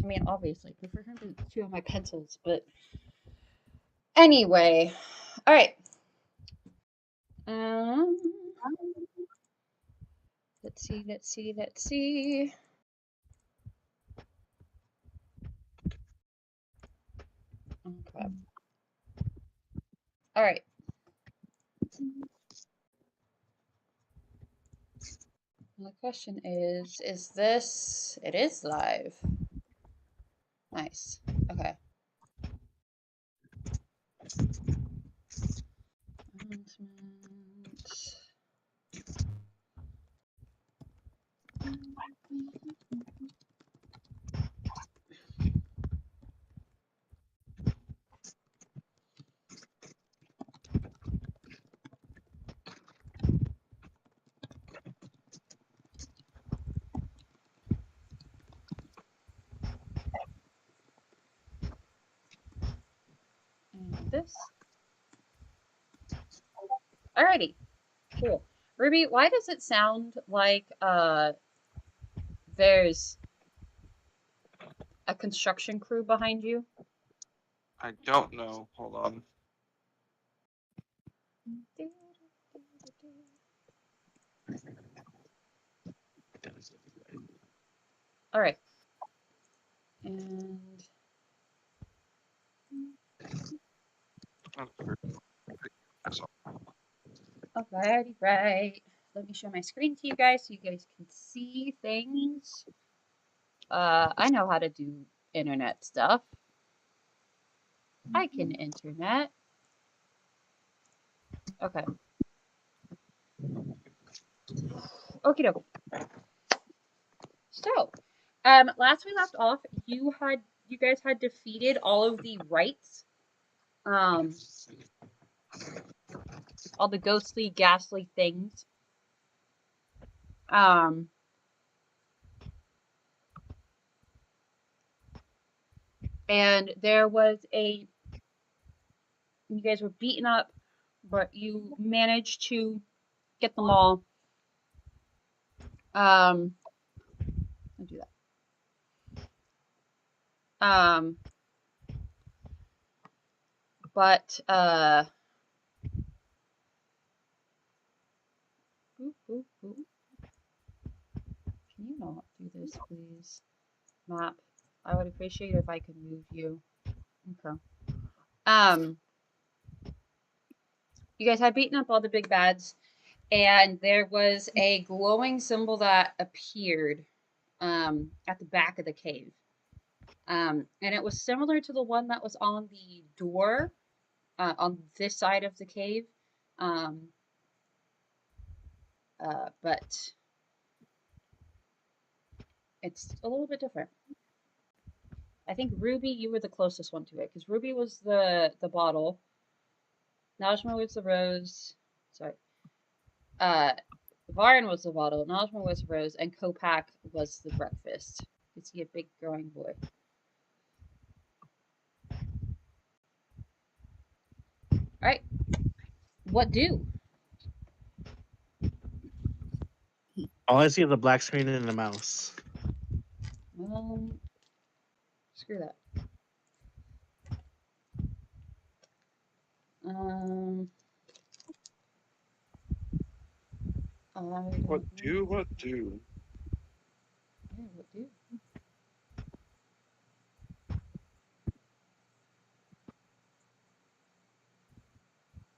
mean, obviously, I prefer him to chew on my pencils, but anyway. All right. Let's see. Okay. All right. The question is this? It is live. Nice. Okay. And this. Alrighty. Cool. Ruby, why does it sound like there's a construction crew behind you? I don't know. Hold on. All right. And okay, right. Let me show my screen to you guys so you guys can see things. I know how to do internet stuff. I can internet. Okay. Okie doke. So, last we left off, you guys had defeated all of the wrights. All the ghostly, ghastly things. And there was you guys were beaten up, but you managed to get them all. I'll do that. But can you not do this, please? Map. I would appreciate it if I could move you. Okay. You guys had beaten up all the big bads, and there was a glowing symbol that appeared at the back of the cave. And it was similar to the one that was on the door on this side of the cave. But it's a little bit different. I think Ruby, you were the closest one to it, because Ruby was the bottle. Najma was the rose. Sorry. Varn was the bottle. Najma was the rose, and Kopak was the breakfast. You can see a big growing boy. All right. What do? All I see is a black screen and a mouse. Screw that. What do? Yeah, what do?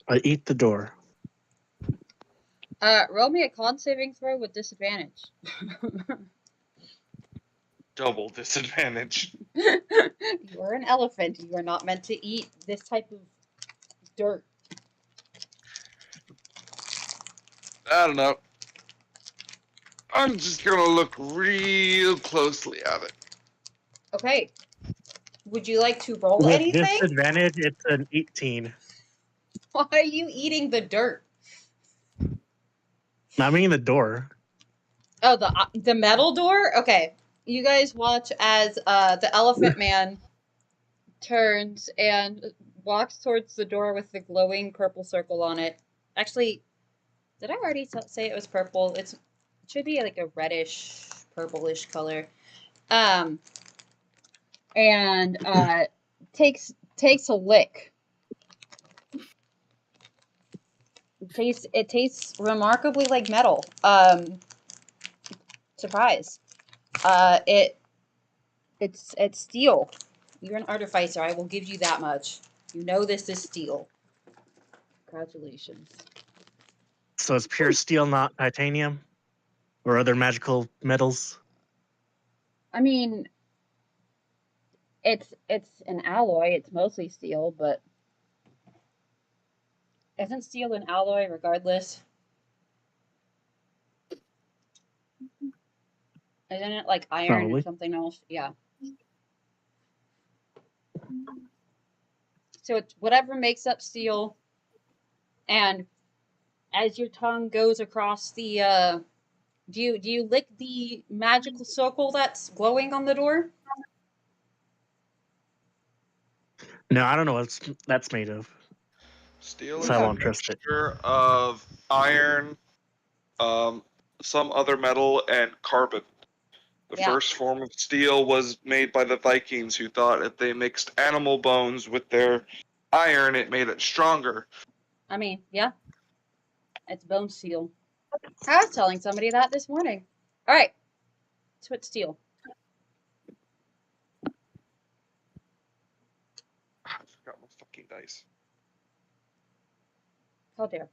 I eat the door. Roll me a con saving throw with disadvantage. Double disadvantage. You are an elephant. You are not meant to eat this type of dirt. I don't know. I'm just gonna look real closely at it. Okay. Would you like to roll With anything? disadvantage, it's an 18. Why are you eating the dirt? I mean the door. Oh, the metal door? Okay. You guys watch as the elephant man turns and walks towards the door with the glowing purple circle on it. Actually, did I already say it was purple? It should be like a reddish, purplish color. and takes a lick. It tastes remarkably like metal. Surprise. It's steel. You're an artificer. I will give you that much. You know this is steel. Congratulations. So it's pure steel, not titanium or other magical metals. I mean, it's an alloy. It's mostly steel, but isn't steel an alloy regardless? Isn't it like iron or Probably. something else? Yeah. So it's whatever makes up steel, and as your tongue goes across the do you lick the magical circle that's glowing on the door? No, I don't know what that's made of, Steel so is I a Okay. won't trust it. mixture of iron, some other metal, and carbon. The Yeah. first form of steel was made by the Vikings, who thought if they mixed animal bones with their iron, it made it stronger. I mean, yeah. It's bone steel. I was telling somebody that this morning. All right. Switch steel. I forgot my fucking dice. How dare.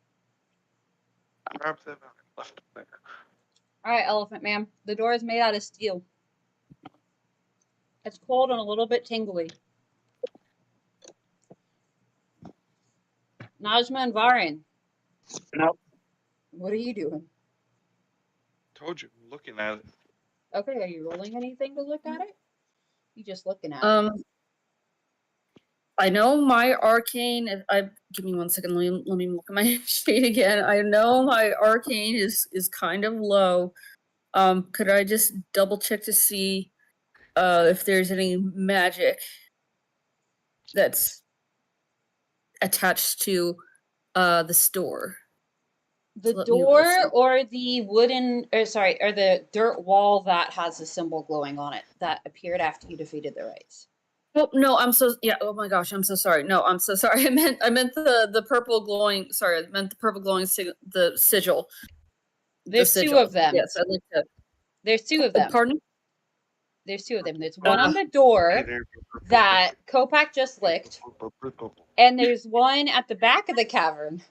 Grab them out and left them there. All right, Elephant Man. The door is made out of steel. It's cold and a little bit tingly. Najma and Varin, Nope. what are you doing? Told you, I'm looking at it. Okay, are you rolling anything to look at it? You just looking at it. I know my arcane. I give me 1 second. Let me look at my sheet again. I know my arcane is kind of low. Could I just double check to see if there's any magic that's attached to the store? The Let me let's see. door or the wooden, or sorry, or the dirt wall that has a symbol glowing on it that appeared after you defeated the wrights. Oh no, I'm so yeah. Oh my gosh, I'm so sorry. No, I'm so sorry. I meant the purple glowing. Sorry, I meant the purple glowing the sigil. There's two sigil. of them. Yes, I'd like to. There's two of Oh, them. pardon? There's two of them. There's one on the door that Kopak just licked, and there's one at the back of the cavern,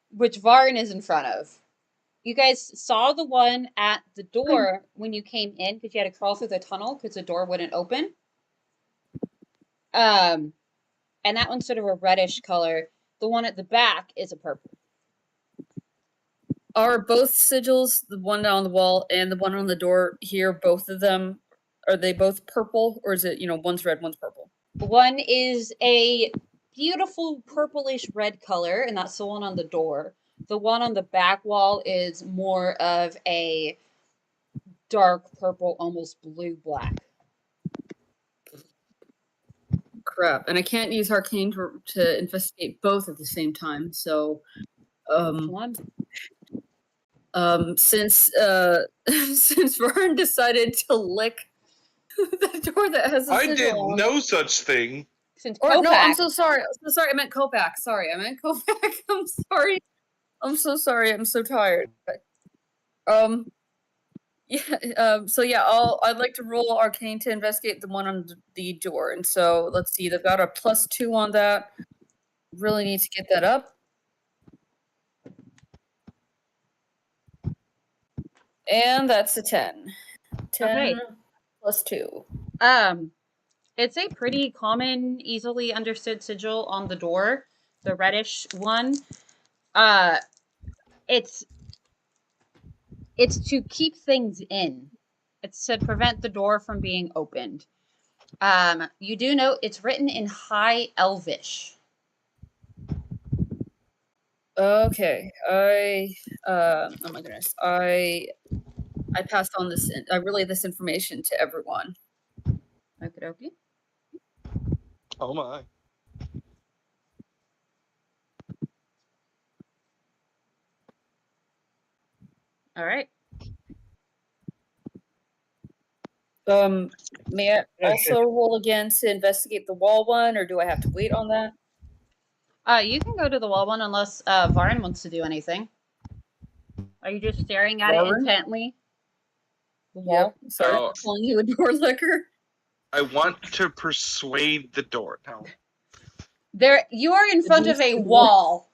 which Varin is in front of. You guys saw the one at the door when you came in because you had to crawl through the tunnel because the door wouldn't open. And that one's sort of a reddish color. The one at the back is a purple. Are both sigils, the one on the wall and the one on the door here, both of them, are they both purple, or is it, one's red, one's purple? One is a beautiful purplish red color, and that's the one on the door. The one on the back wall is more of a dark purple, almost blue black. Crap, and I can't use arcane to investigate both at the same time. So, One. since since Vern decided to lick the door that has a I sigil did on. no such thing. Since Or no, I'm Kopak, so sorry. I'm so sorry. I meant Kopak. Sorry, I meant Kopak. I'm sorry. I'm so sorry. I'm so tired. Yeah. So yeah, I'd like to roll arcane to investigate the one on the door. And so let's see. They've got a +2 on that. Really need to get that up. And that's a 10. 10 Okay. +2. It's a pretty common, easily understood sigil on the door, the reddish one. It's to keep things in. It's to prevent the door from being opened. You do note it's written in High Elvish. Okay. Oh my goodness. I passed on this. I relay this information to everyone. Okie dokie. Oh my. All right. May I also roll again to investigate the wall one, or do I have to wait on that? You can go to the wall one unless Varn wants to do anything. Are you just staring at it Varn? intently? The wall? Yep. Sorry, Oh. calling you a door licker. I want to persuade the door. Now, There, you are in front of a wall,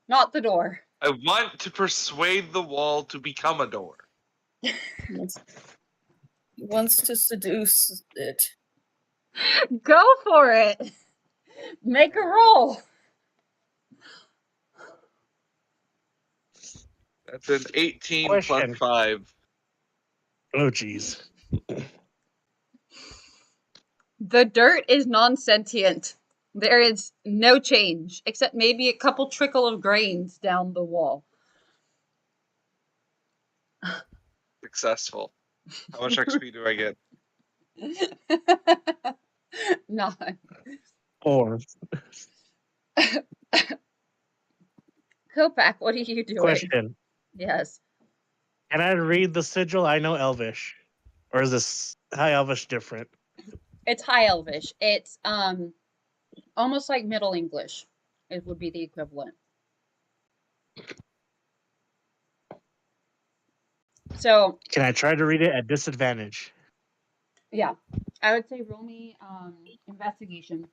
not the door. I want to persuade the wall to become a door. He wants to seduce it. Go for it. Make a roll. That's an 18 Question. plus 5. Oh, jeez. The dirt is non-sentient. There is no change, except maybe a couple trickle of grains down the wall. Successful. How much XP do I get? None. 4. Kopak, what are you doing? Question. Yes. Can I read the sigil? I know Elvish. Or is this High Elvish different? It's High Elvish. It's almost like Middle English. It would be the equivalent. So Can I try to read it at disadvantage? yeah, I would say roll me investigation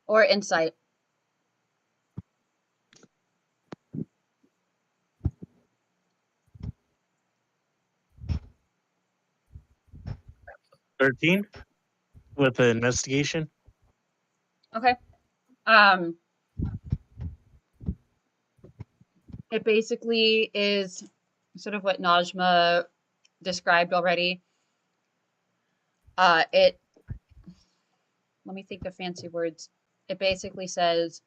or insight. $13 with the investigation. Okay. It basically is sort of what Najma described already. Let me think of fancy words. It basically says,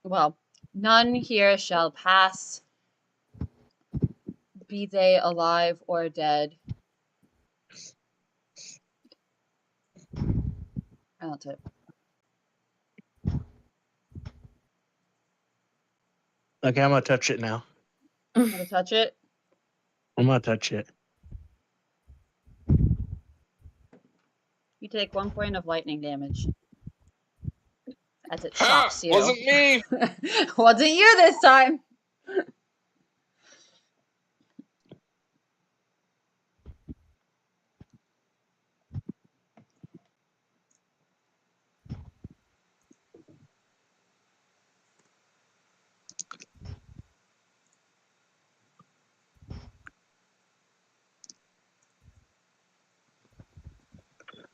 well, none here shall pass, be they alive or dead. That's it. Okay, I'm gonna touch it now. Want to touch it? I'm gonna touch it. You take 1 point of lightning damage as it Ha! shocks you. Wasn't me! Wasn't you this time.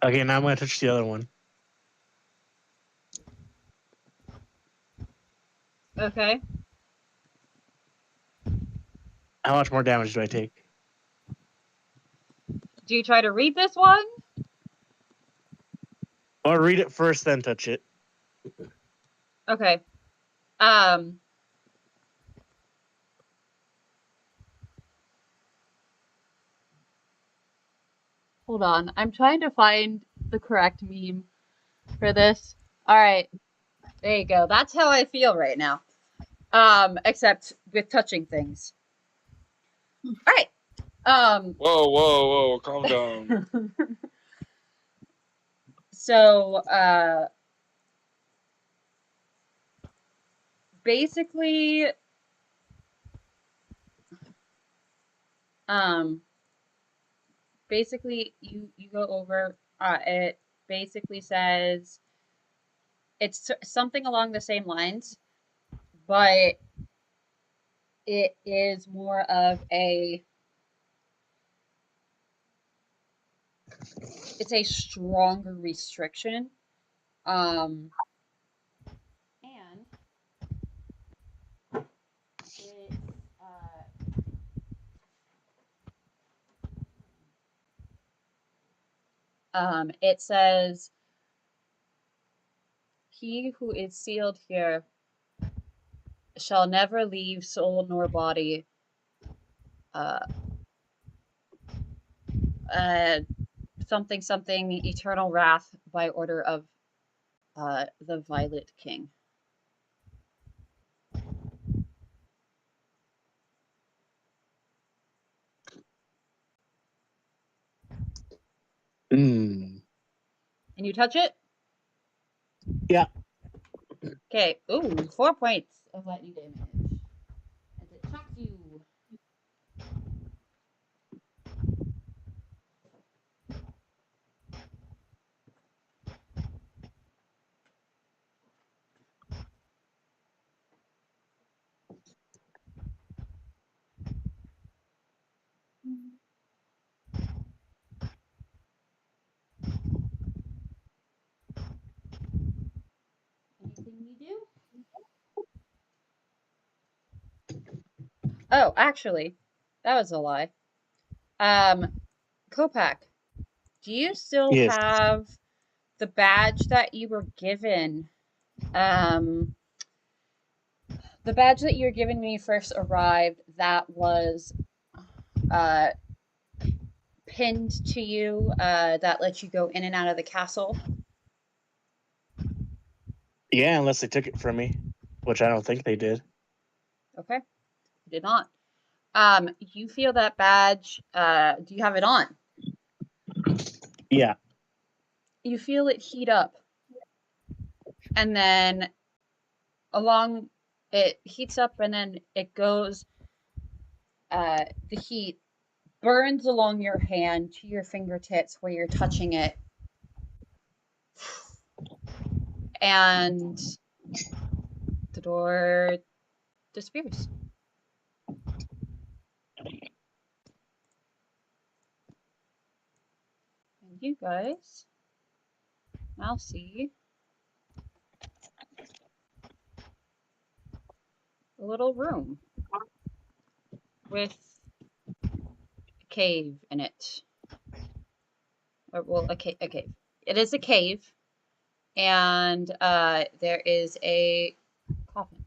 Okay, now I'm gonna touch the other one. Okay. How much more damage do I take? Do you try to read this one? Or read it first, then touch it. Okay. Hold on. I'm trying to find the correct meme for this. All right. There you go. That's how I feel right now. Except with touching things. All right. Whoa, calm down. So, basically, you go over, it basically says, it's something along the same lines, but it is more of it's a stronger restriction. And it says, he who is sealed here shall never leave soul nor body. Something eternal wrath by order of the Violet King. Mm. And you touch it? Yeah. Okay. Ooh, 4 points of lightning damage. As it shocks you. Anything you do? Oh, actually, that was a lie. Kopak, do you still Yes. have the badge that you were given? The badge that you were given when you first arrived that was pinned to you that lets you go in and out of the castle? Yeah, unless they took it from me, which I don't think they did. Okay, you did not. You feel that badge. Do you have it on? Yeah. You feel it heat up, and then along it heats up, and then it goes. The heat burns along your hand to your fingertips where you're touching it, and the door disappears. And you guys now see a little room with a cave in it. Or, well, a cave. It is a cave, and there is a coffin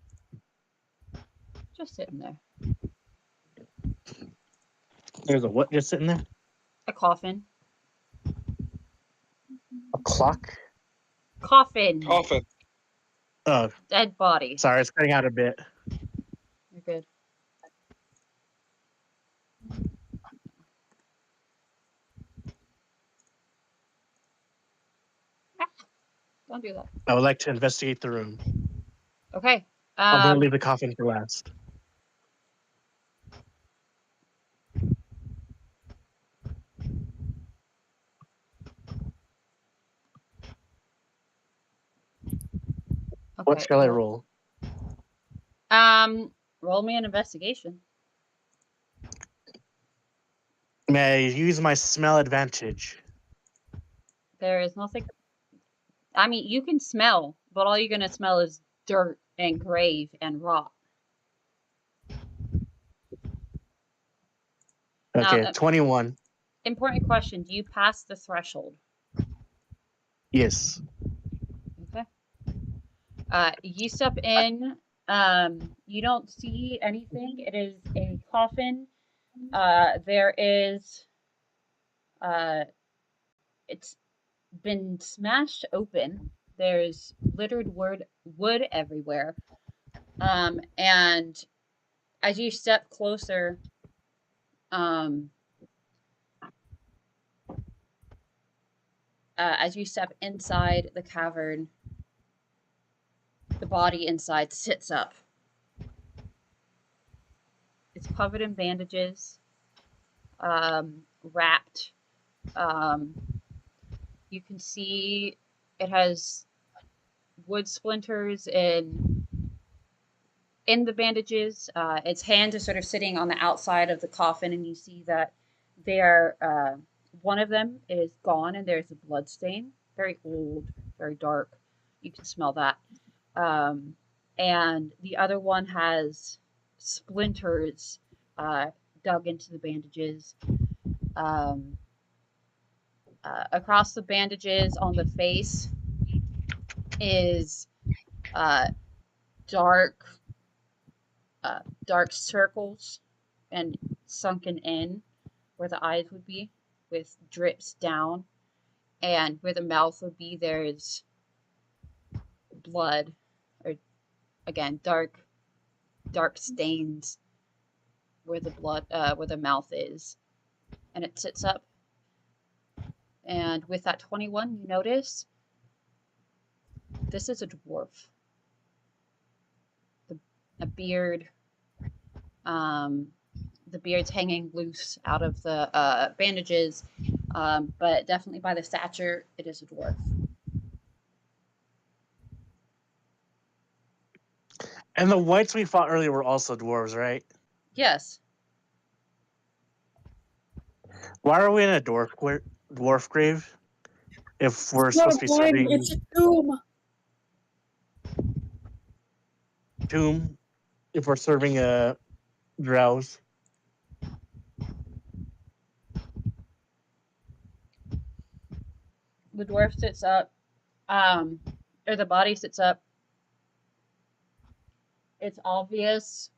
just sitting there. There's a what just sitting there? A coffin. A clock? Coffin. Coffin. Oh, Dead body. sorry, it's cutting out a bit. You're good. Ah, don't do that. I would like to investigate the room. Okay. I'm going to leave the coffin for last. What Okay. shall I roll? Roll me an investigation. May I use my smell advantage? There is nothing. I mean, you can smell, but all you're gonna smell is dirt and grave and rot. Okay, Now, 21. important question: do you pass the threshold? Yes. Okay. You step in. You don't see anything. It is a coffin. There is. It's been smashed open. There's littered wood everywhere. And as you step closer, as you step inside the cavern, the body inside sits up. It's covered in bandages, wrapped. You can see it has wood splinters in the bandages. Its hands are sort of sitting on the outside of the coffin, and you see that they are one of them is gone, and there's a blood stain, very old, very dark. You can smell that. And the other one has splinters dug into the bandages. Across the bandages on the face is dark dark circles and sunken in where the eyes would be with drips down, and where the mouth would be there's blood, or again dark stains where the mouth is, and it sits up And with that 21, you notice this is a dwarf. A beard. The beard's hanging loose out of the bandages, but definitely by the stature, it is a dwarf. And the whites we fought earlier were also dwarves, right? Yes. Why are we in a dwarf grave? If we're It's not supposed a to be mine, serving it's a tomb. tomb, if we're serving a drowse. The dwarf sits up, or the body sits up. It's obvious.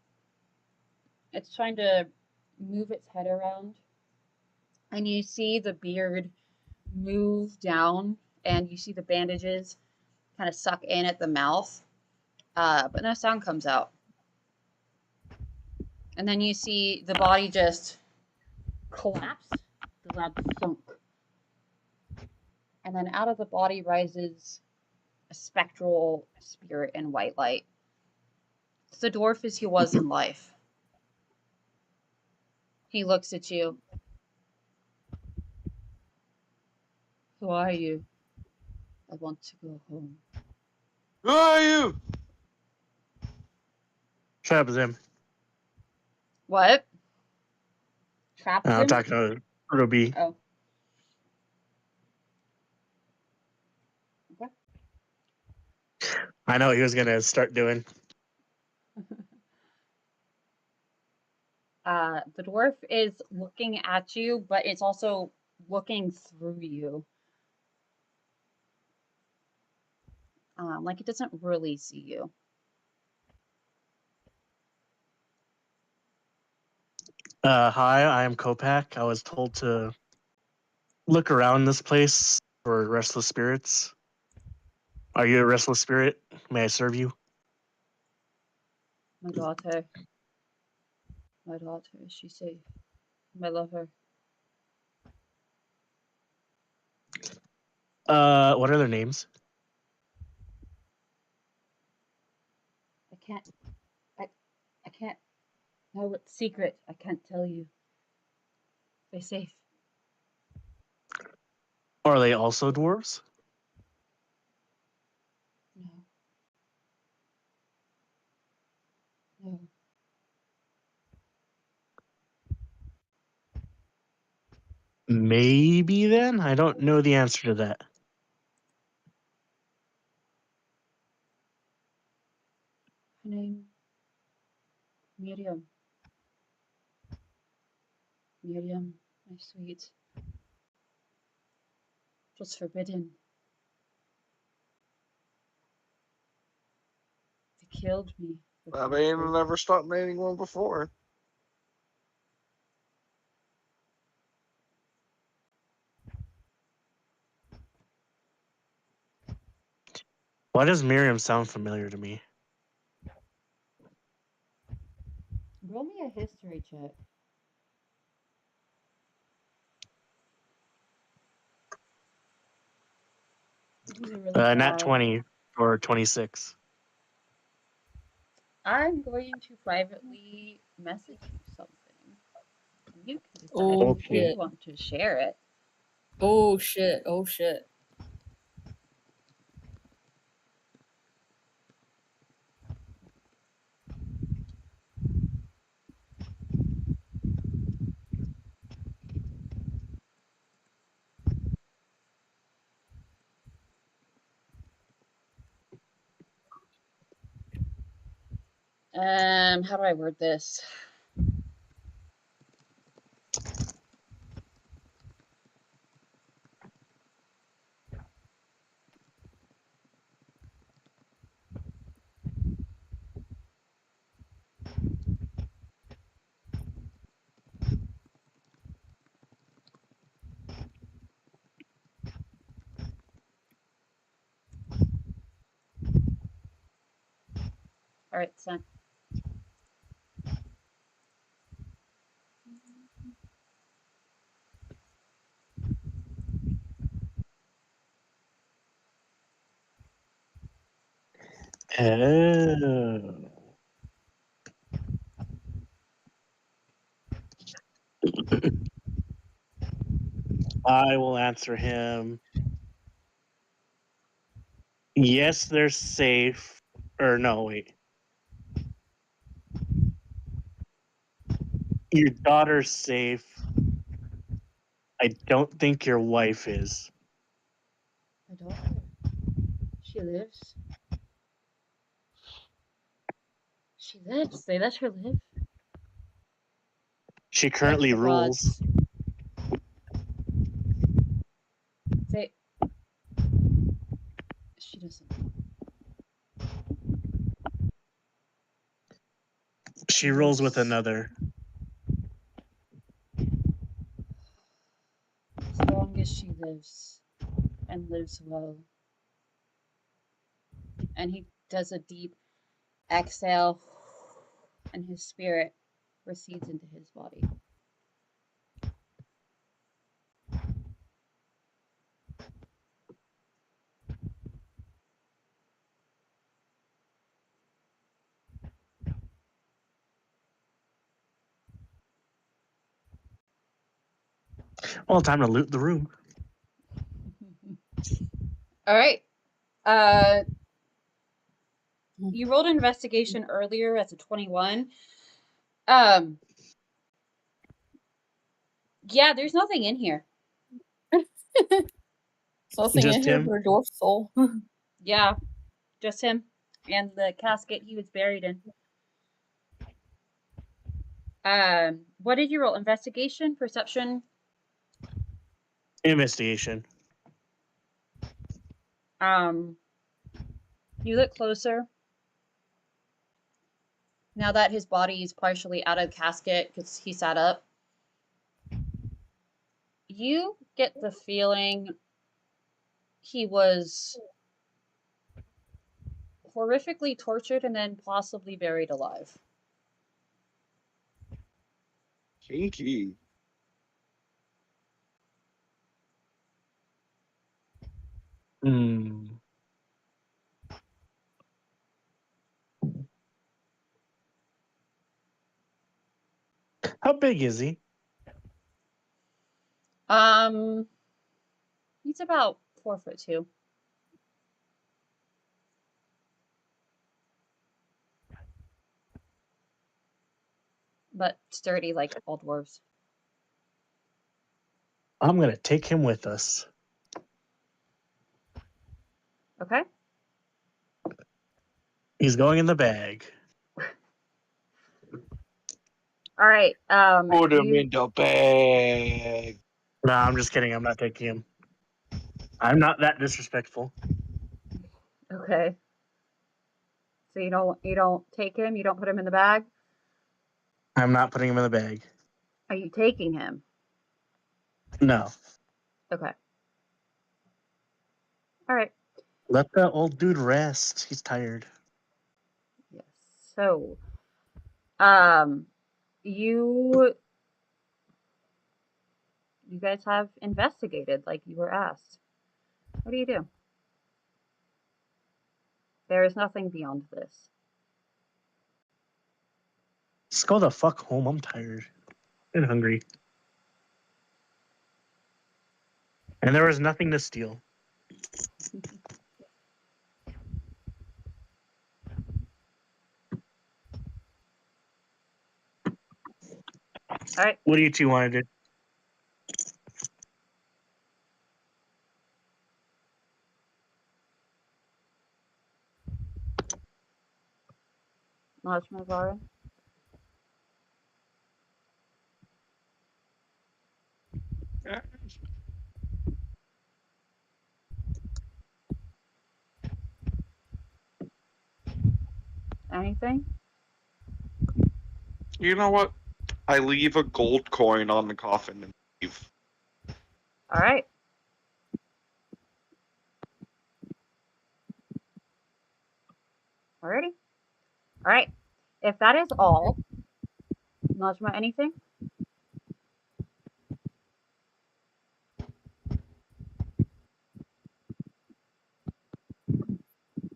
It's trying to move its head around. And you see the beard move down, and you see the bandages kind of suck in at the mouth, but no sound comes out. And then you see the body just collapse, the lab sunk. And then out of the body rises a spectral spirit in white light. It's the dwarf as he was in life. He looks at you. Who are you? I want to go home. Who are you? Shut up, Zim. What? Trapped I'm him? talking to Ruby. Oh. Okay. I know what he was gonna start doing. The dwarf is looking at you, but it's also looking through you. Like it doesn't really see you. Hi, I am Kopak. I was told to look around this place for restless spirits. Are you a restless spirit? May I serve you? My daughter. My daughter, is she safe? I love her. What are their names? I can't. No, it's secret. I can't tell you. Stay safe. Are they also dwarves? No. No. Maybe then? I don't know the answer to that. Her name? Miriam. Miriam, my sweet. It was forbidden. They killed me. I mean, I never stopped naming one before. Why does Miriam sound familiar to me? Roll me a history check. This is a really Nat bad. 20 or 26. I'm going to privately message you something. You can decide Oh if you shit. want to share it. Oh shit. Oh shit. How do I word this? All right, sent. Oh. I will answer him. Yes, they're safe. Or no, wait. Your daughter's safe. I don't think your wife is. My daughter. She lives. She lives. They let her live. She Thank currently the rules. gods. They. She doesn't. She rules with Yes. another. As long as she lives and lives well. And he does a deep exhale, and his spirit recedes into his body. Well, time to loot the room. All right. You rolled an investigation earlier as a 21. Yeah, there's nothing in here. Something Just in here him? for a dwarf soul. Yeah, just him and the casket he was buried in. What did you roll? Investigation, perception? Investigation. You look closer. Now that his body is partially out of the casket because he sat up, you get the feeling he was horrifically tortured and then possibly buried alive. Kinky. Hmm. How big is he? He's about 4'2". But sturdy like all dwarves. I'm gonna take him with us. Okay. He's going in the bag. All right. Put him in the bag. No, I'm just kidding. I'm not taking him. I'm not that disrespectful. Okay. So you don't take him. You don't put him in the bag. I'm not putting him in the bag. Are you taking him? No. Okay. All right. Let the old dude rest. He's tired. Yes. So, you guys have investigated like you were asked. What do you do? There is nothing beyond this. Let's go the fuck home. I'm tired and hungry. And there was nothing to steal. All right. What do you two want to do? Najma. Anything? You know what? I leave a gold coin on the coffin and leave. All right. Alrighty. All right. If that is all, Najma, anything?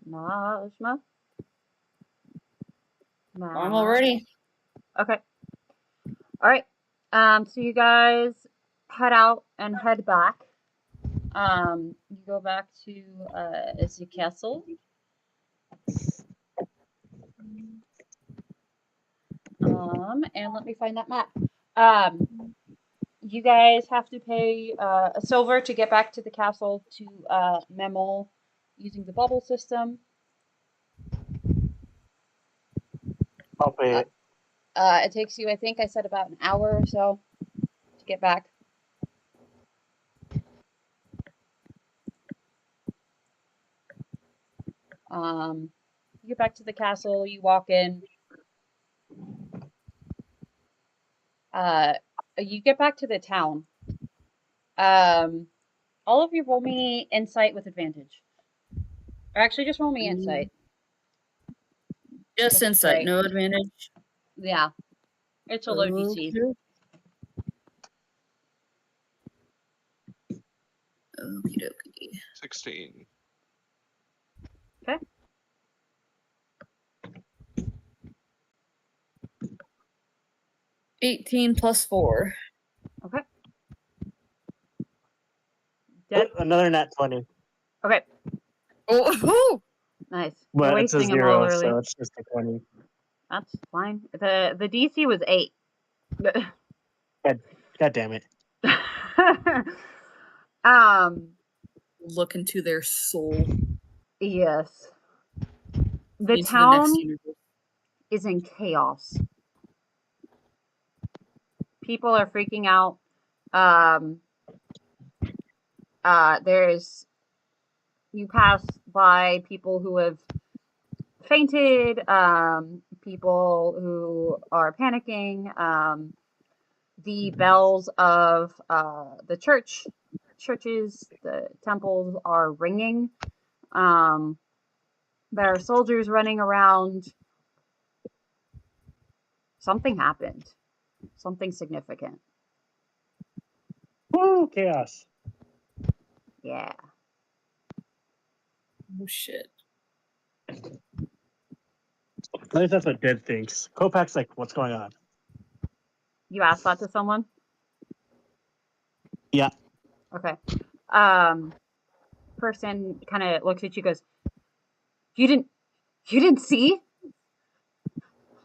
Najma? I'm all ready. Okay. All right. So you guys head out and head back. You go back to the castle. And let me find that map. You guys have to pay a silver to get back to the castle to Memel using the bubble system. I'll pay it. It takes you, I think I said about an hour or so to get back. You get back to the castle, you walk in. You get back to the town. All of you roll me insight with advantage. Or actually, just roll me insight. Just Just insight, straight. no advantage. Yeah. It's a low DC. Okie dokie. 16. Okay. $18 plus 4. Okay. Dead. Another nat 20. Okay. Oh, Nice. But You're it's a wasting them all 0, early. so it's just a 20. That's fine. The DC was 8. God damn it. look into their soul. Yes. The Into the next town universe. is in chaos. People are freaking out. You pass by people who have fainted, people who are panicking. The bells of the churches, the temples are ringing. There are soldiers running around. Something happened. Something significant. Woo, chaos. Yeah. Oh shit. At least that's what Dead thinks. Kopak's like, what's going on? You asked that to someone? Yeah. Okay. Person kind of looks at you, goes, You didn't see?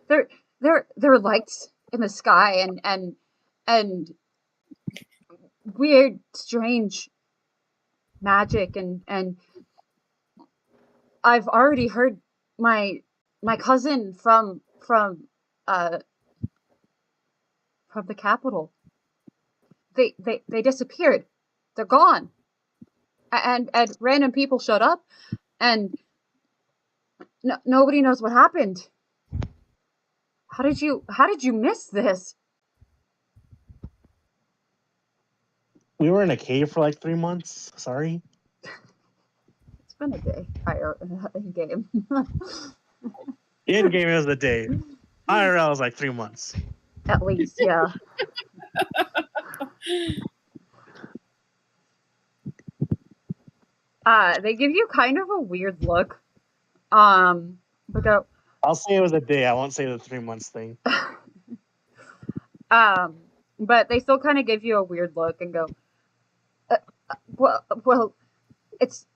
There are lights in the sky and weird, strange magic and I've already heard my cousin from the capital. They disappeared. They're gone. And random people showed up and nobody knows what happened. How did you miss this? We were in a cave for like 3 months. Sorry. It's been a day. In game. In game is the day. IRL is like 3 months. At least, yeah. They give you kind of a weird look. But go. I'll say it was a day. I won't say the 3 months thing. But they still kind of give you a weird look and go. Well, it's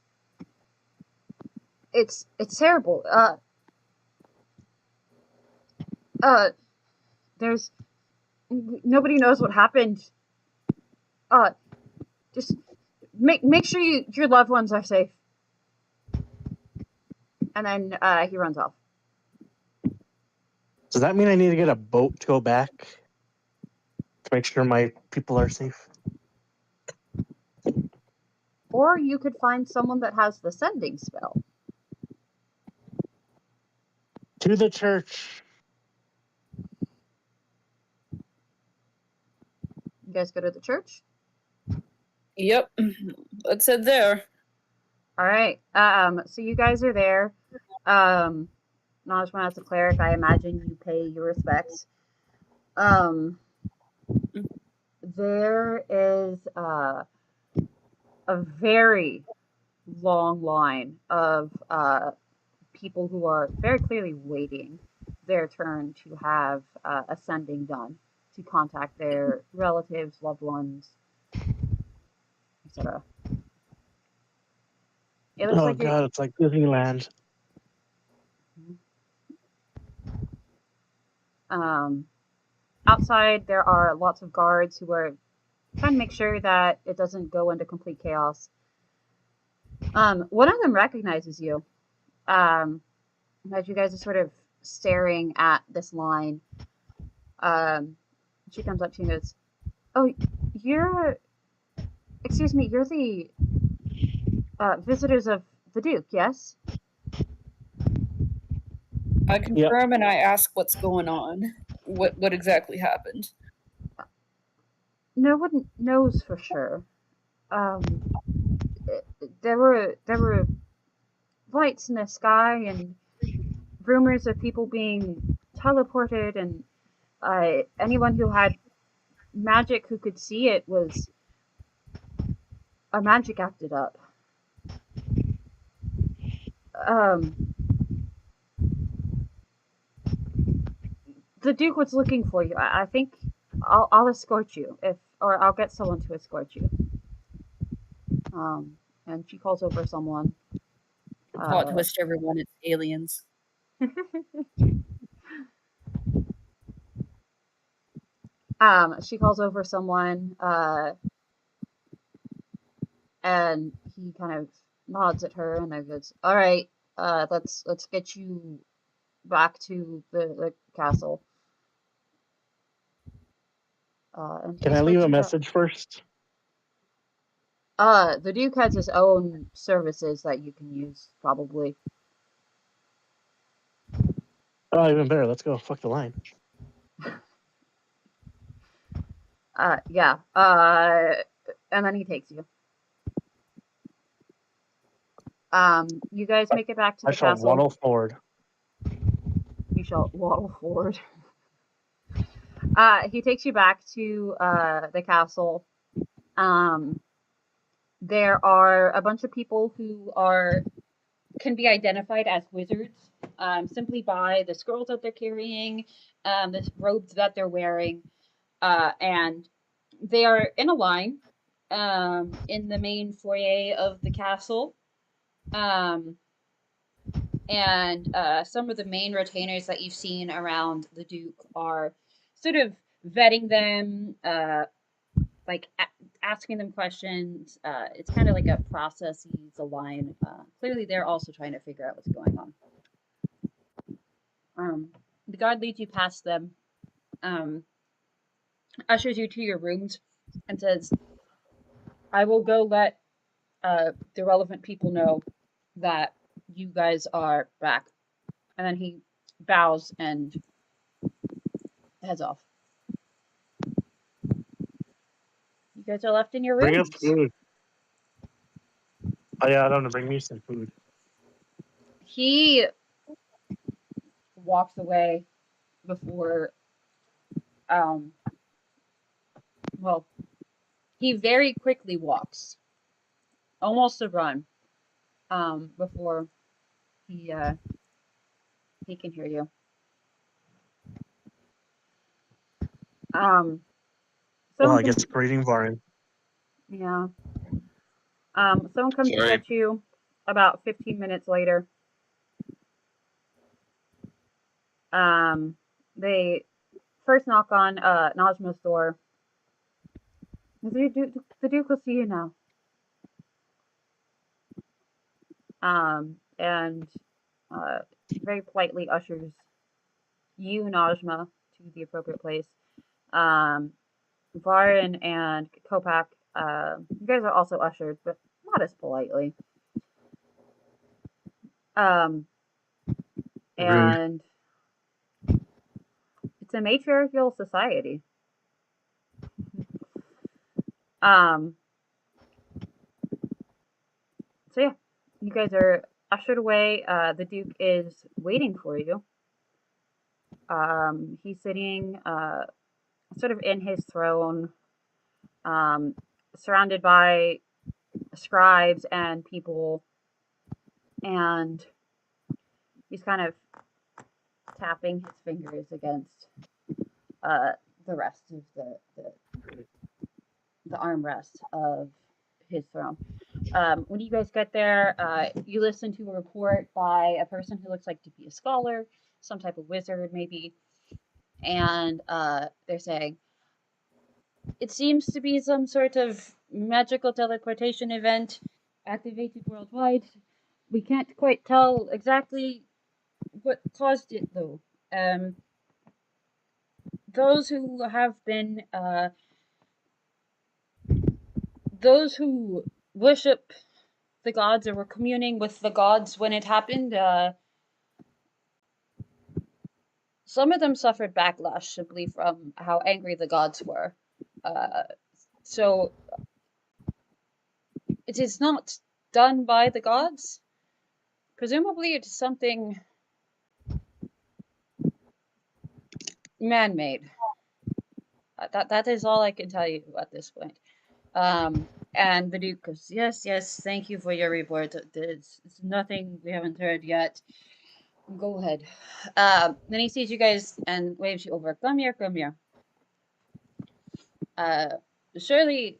terrible. There's nobody knows what happened. Just make sure your loved ones are safe. And then he runs off. Does that mean I need to get a boat to go back to make sure my people are safe? Or you could find someone that has the sending spell. To the church. You guys go to the church? Yep. Let's head there. All right. So you guys are there. Najma as a cleric, I imagine you pay your respects. There is a very long line of people who are very clearly waiting. their turn to have ascending done to contact their relatives, loved ones, etc. It looks Oh like you're. god, it's like Disneyland. Outside, there are lots of guards who are trying to make sure that it doesn't go into complete chaos. One of them recognizes you. As you guys are sort of staring at this line, she comes up to you and goes, "Oh, excuse me, you're the visitors of the Duke, yes?" I confirm and I ask what's going on. What exactly happened? No one knows for sure. There were lights in the sky and rumors of people being teleported, and anyone who had magic who could see it was our magic acted up. Um, the Duke was looking for you. I think I'll escort you or I'll get someone to escort you. And she calls over someone. Plot twist, everyone, it's aliens. She calls over someone, and he kind of nods at her and then goes, "All right, let's get you back to the castle." And Can I leave a message first? The Duke has his own services that you can use, probably. Oh, even better. Let's go. Fuck the line. Yeah. And then he takes you. You guys make it back to the I shall castle. waddle forward. You shall waddle forward. He takes you back to the castle. There are a bunch of people who can be identified as wizards simply by the scrolls that they're carrying, the robes that they're wearing, and they are in a line in the main foyer of the castle. And some of the main retainers that you've seen around the Duke are sort of vetting them, like asking them questions. It's kind of like a process. He's a line. Clearly, they're also trying to figure out what's going on. The guard leads you past them, ushers you to your rooms, and says, "I will go let the relevant people know that you guys are back." And then he bows and heads off. You guys are left in your Bring rooms. us food. Oh yeah, I don't know. Bring me some food. He walks away before, well, he very quickly walks, almost a run, before he can hear you. Well, I guess breeding barn. Yeah. Someone comes to Sorry. get you about 15 minutes later. They first knock on Najma's door. The Duke will see you now. And very politely ushers you, Najma, to the appropriate place. Varin and Kopak, you guys are also ushered, but not as politely. And it's a matriarchal society. So yeah, you guys are ushered away. The Duke is waiting for you. He's sitting sort of in his throne, surrounded by scribes and people, and he's kind of tapping his fingers against the rest of the armrest of his throne. When you guys get there, you listen to a report by a person who looks like to be a scholar, some type of wizard maybe, and they're saying, it seems to be some sort of magical teleportation event activated worldwide. We can't quite tell exactly what caused it, though. Those who have been, those who worship the gods or were communing with the gods when it happened, some of them suffered backlash simply from how angry the gods were. So it is not done by the gods. Presumably it is something man-made. That is all I can tell you at this point. And the Duke goes, yes, thank you for your report. There's nothing we haven't heard yet. Go ahead. Then he sees you guys and waves you over. Come here. Surely,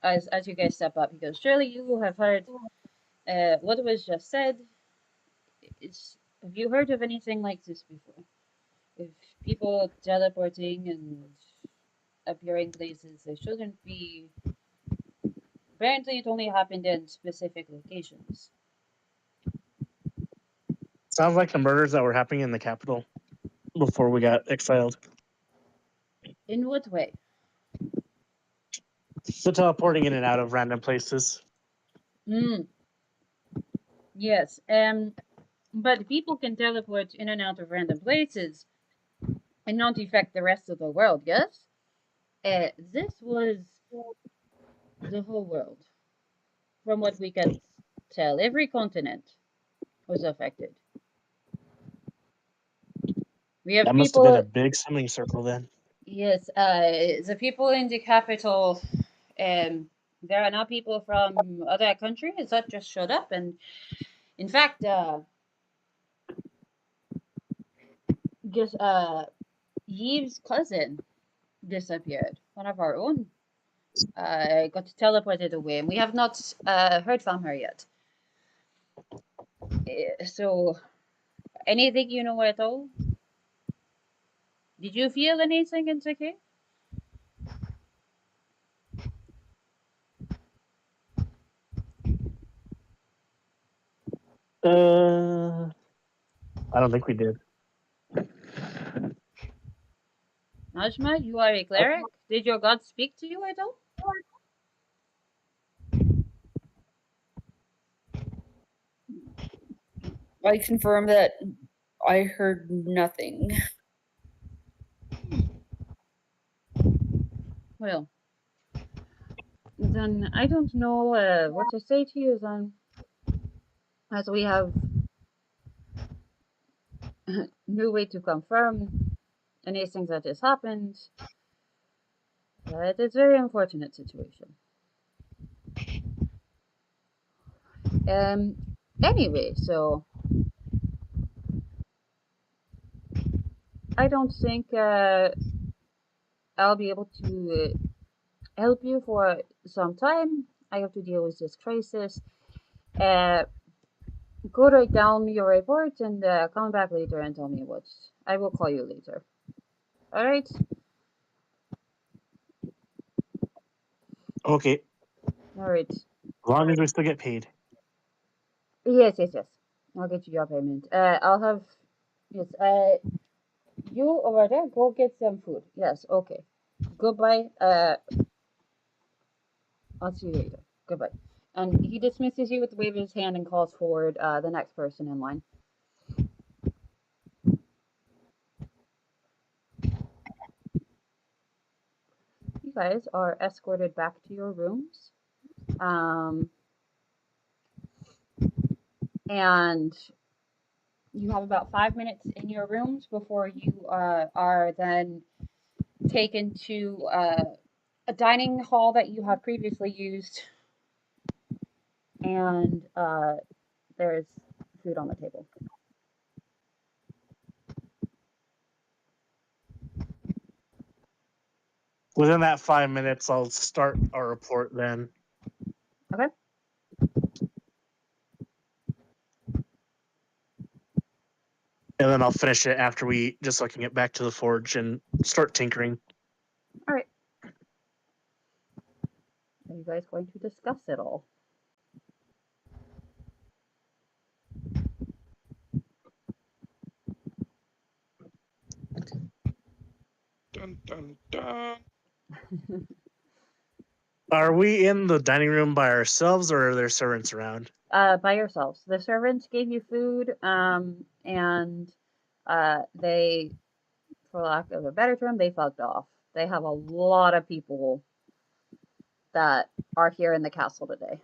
as you guys step up, he goes, surely you have heard what was just said. Have you heard of anything like this before? If people teleporting and appearing places, they shouldn't be. Apparently, it only happened in specific locations. Sounds like the murders that were happening in the capital before we got exiled. In what way? So teleporting in and out of random places. Yes. But people can teleport in and out of random places and not affect the rest of the world, yes? This was the whole world. From what we can tell, every continent was affected. We have That must have been a big summoning circle then. Yes, the people in the capital, there are now people from other countries that just showed up, and in fact, just Yeve's cousin disappeared. One of our own got teleported away, and we have not heard from her yet. So, anything you know at all? Did you feel anything in the cave? I don't think we did. Najma, you are a cleric. Did your god speak to you at all? I confirm that I heard nothing. Well, then I don't know what to say to you then, as we have no way to confirm anything that has happened. It is a very unfortunate situation. Anyway, so I don't think I'll be able to help you for some time. I have to deal with this crisis. Go write down your report and come back later and tell me what. I will call you later. All right? Okay. All right. As long as we still get paid. Yes. I'll get you your payment. I'll have. Yes. You over there, go get some food. Yes. Okay. Goodbye. I'll see you later. Goodbye. And he dismisses you with a wave of his hand and calls forward the next person in line. You guys are escorted back to your rooms. And you have about 5 minutes in your rooms before you are then taken to a dining hall that you have previously used. And there's food on the table. Within that 5 minutes, I'll start our report then. Okay. And then I'll finish it after we, just so I can get back to the forge and start tinkering. All right. Are you guys going to discuss it all? Dun, dun, dun. Are we in the dining room by ourselves, or are there servants around? By yourselves. The servants gave you food, and they, for lack of a better term, they fucked off. They have a lot of people that are here in the castle today.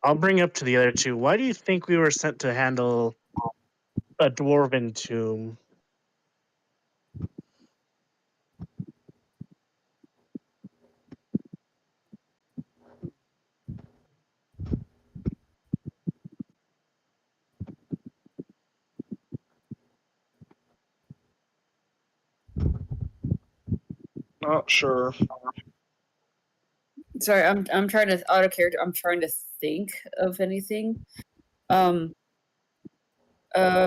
I'll bring up to the other two. Why do you think we were sent to handle a dwarven tomb? Not sure. Sorry, I'm trying to auto character. I'm trying to think of anything.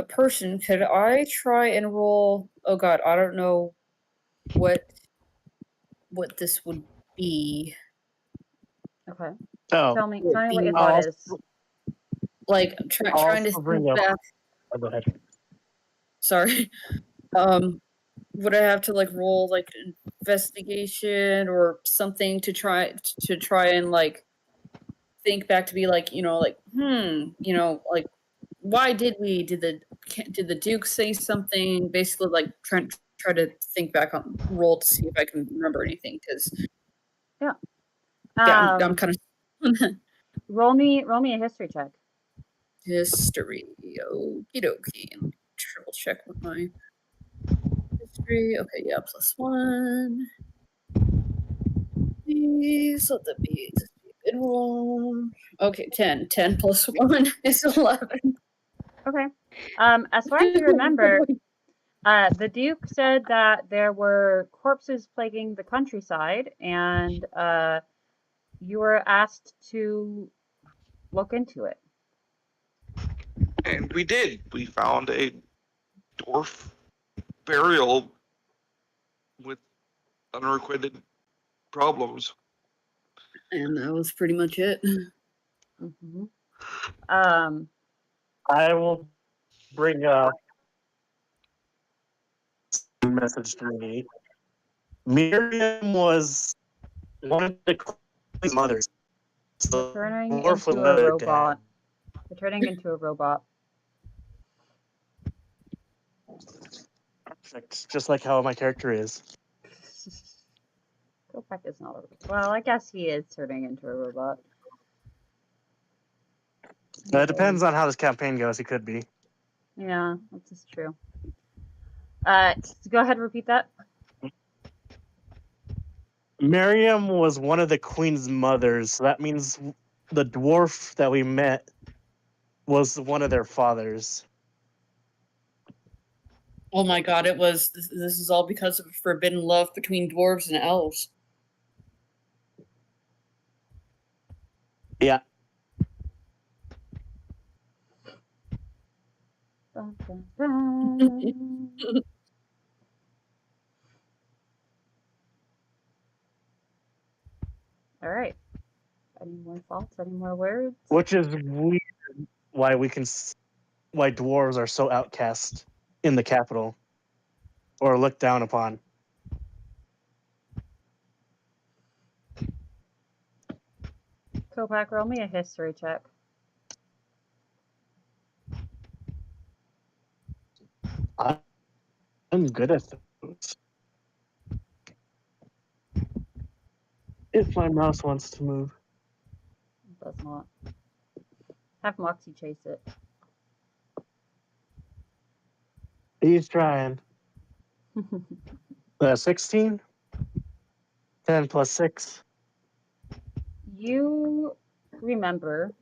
Person, could I try and roll? Oh God, I don't know what this would be. Okay. Oh, Tell me what your I'll thought also- is. Like I'll trying to also bring think up. back. Oh, go ahead. Sorry. Would I have to like roll like investigation or something to try and like think back to be like, like like why did the Duke say something? Basically, like try to think back on roll to see if I can remember anything because Yeah. I'm kind of Roll me a history check. history. Okie dokie. Let me triple check with my history. Okay, yeah, +1. Please let that be a good one. Okay, 10. 10 plus 1 is 11. Okay. As far as you remember, the Duke said that there were corpses plaguing the countryside, and you were asked to look into it. And we did. We found a dwarf burial with unrequited problems. And that was pretty much it. Mm-hmm. I will bring a message to me. Miriam was one of the queen's mothers. So You're turning dwarf was into a another robot. dad. You're turning into a robot. Perfect. Just like how my character is. Kopak is not a robot. Well, I guess he is turning into a robot. It depends on how this campaign goes. He could be. Yeah, this is true. Go ahead and repeat that. Miriam was one of the queen's mothers, so that means the dwarf that we met was one of their fathers. Oh my god, it was. This is all because of forbidden love between dwarves and elves. Yeah. Dun, dun, dun. All right. Any more thoughts? Any more words? Which is weird why why dwarves are so outcast in the capital or looked down upon. Kopak, roll me a history check. I'm good at those. If my mouse wants to move. It does not. Have Moxie chase it. He's trying. 16? 10 plus 6. You remember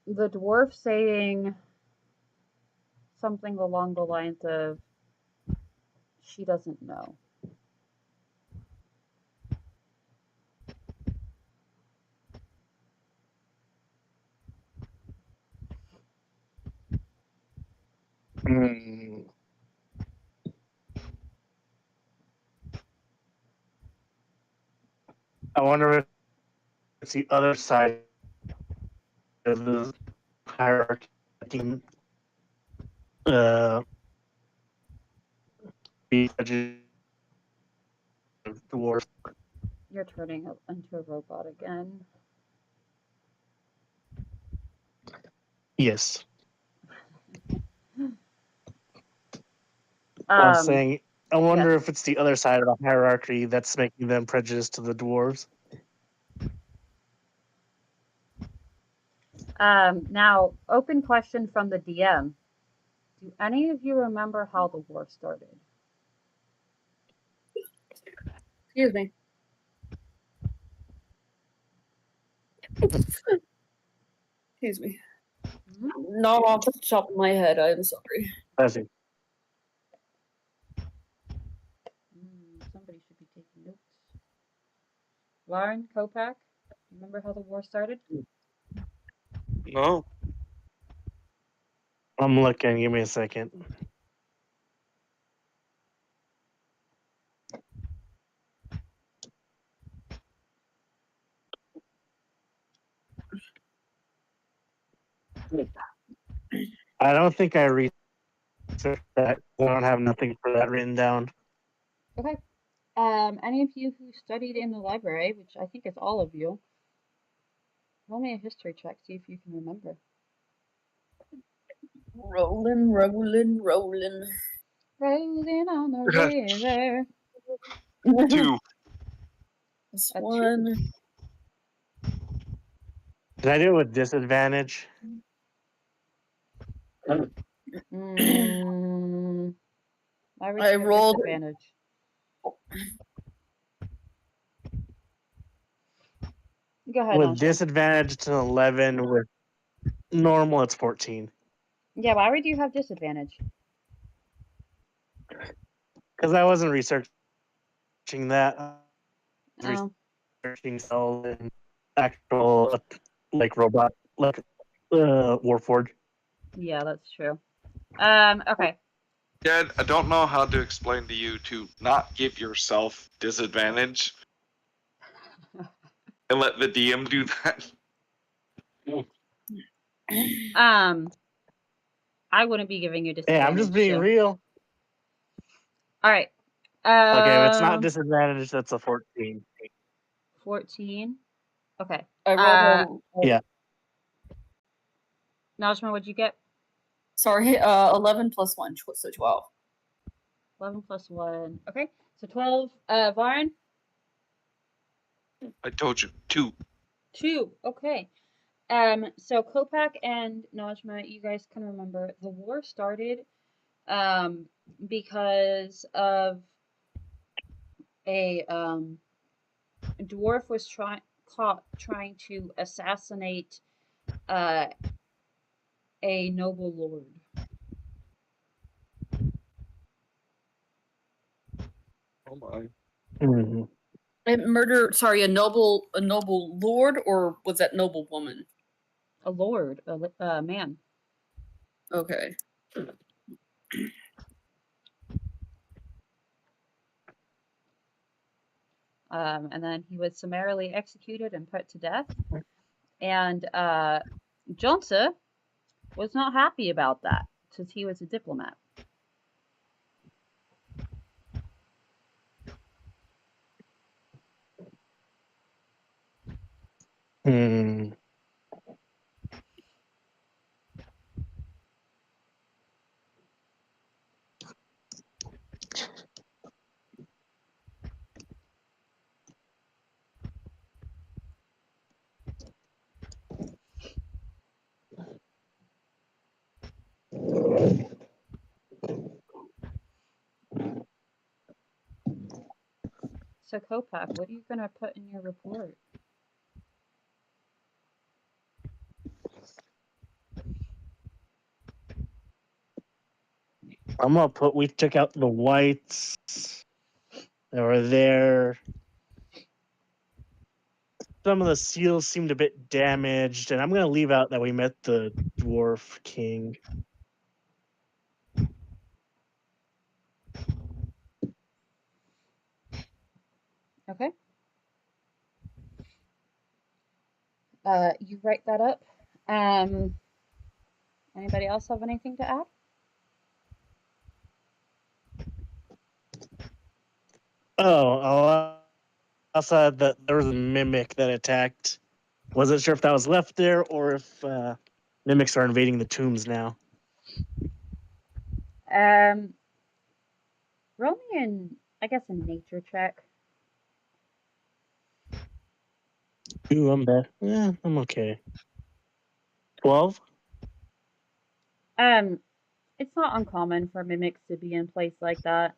the dwarf saying something along the lines of she doesn't know. Hmm. I wonder if it's the other side of the hierarchy. Be dwarf. You're turning into a robot again. Yes. I'm Um, saying, I wonder if it's the other side of the hierarchy that's making them prejudiced to the dwarves. now, open question from the DM. Do any of you remember how the war started? Excuse me. Excuse me. Not off the top of my head. I'm sorry. I see. Somebody should be taking notes. Lauren, Kopak, remember how the war started? No. I'm looking. Give me a second. I don't think I researched that. I don't have nothing for that written down. Okay. Any of you who studied in the library, which I think is all of you, roll me a history check, see if you can remember. Rolling, rolling, rolling. Rolling on the river. 2. This A 2. one. Did I do it with disadvantage? Mm, why would I you have rolled. disadvantage? Go ahead, With Nasha. disadvantage, it's an 11. With normal, it's 14. Yeah, why would you have disadvantage? Because I wasn't researching that. I was Oh, researching cells and actual, like, robot, like, Warforged. yeah, that's true. Okay. Dad, I don't know how to explain to you to not give yourself disadvantage and let the DM do that. I wouldn't be giving you Hey, disadvantage. I'm just being so. real. All right. Okay, if it's not disadvantage, that's a 14. 14. Okay. I rolled. Yeah. Najma, what'd you get? Sorry, 11 plus 1, so 12. 11 plus 1. Okay. So 12. Varn? I told you, 2. 2. Okay. So Kopak and Najma, you guys can remember the war started because of a dwarf was caught trying to assassinate a noble lord. Oh my. Mhm. Sorry, a noble lord, or was that noble woman? A lord, a man. Okay. And then he was summarily executed and put to death. And Johnson was not happy about that since he was a diplomat. Hmm. So Kopak, what are you gonna put in your report? We took out the whites that were there. Some of the seals seemed a bit damaged, and I'm gonna leave out that we met the dwarf king. Okay. You write that up. Anybody else have anything to add? Oh, I'll also add that there was a mimic that attacked. Wasn't sure if that was left there or if mimics are invading the tombs now. Roll me in, I guess, a nature check. Ooh, I'm bad. Yeah, I'm okay. 12? It's not uncommon for mimics to be in place like that.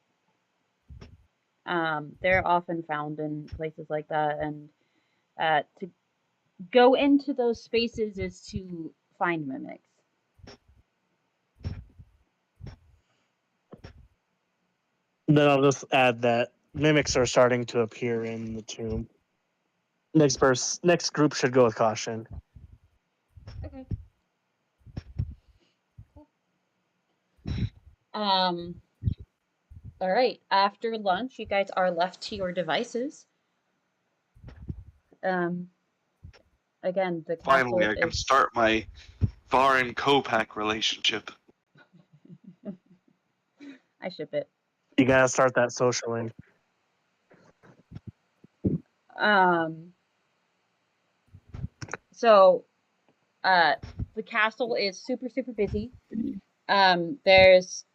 They're often found in places like that, and to go into those spaces is to find mimics. Then I'll just add that mimics are starting to appear in the tomb. Next group should go with caution. Okay. All right. After lunch, you guys are left to your devices. Again, the castle Finally, I can is... start my Varin Kopak relationship. I ship it. You gotta start that socialing. So, the castle is super, super busy. There's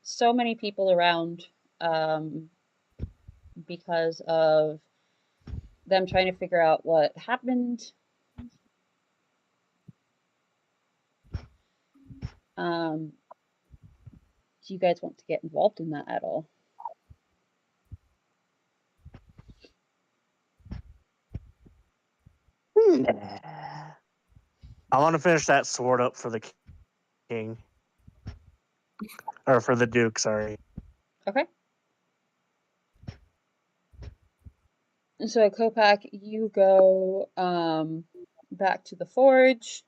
so many people around, because of them trying to figure out what happened. Do you guys want to get involved in that at all? I want to finish that sword up for the king. Or for the duke, sorry. Okay. So, Kopak, you go back to the forge.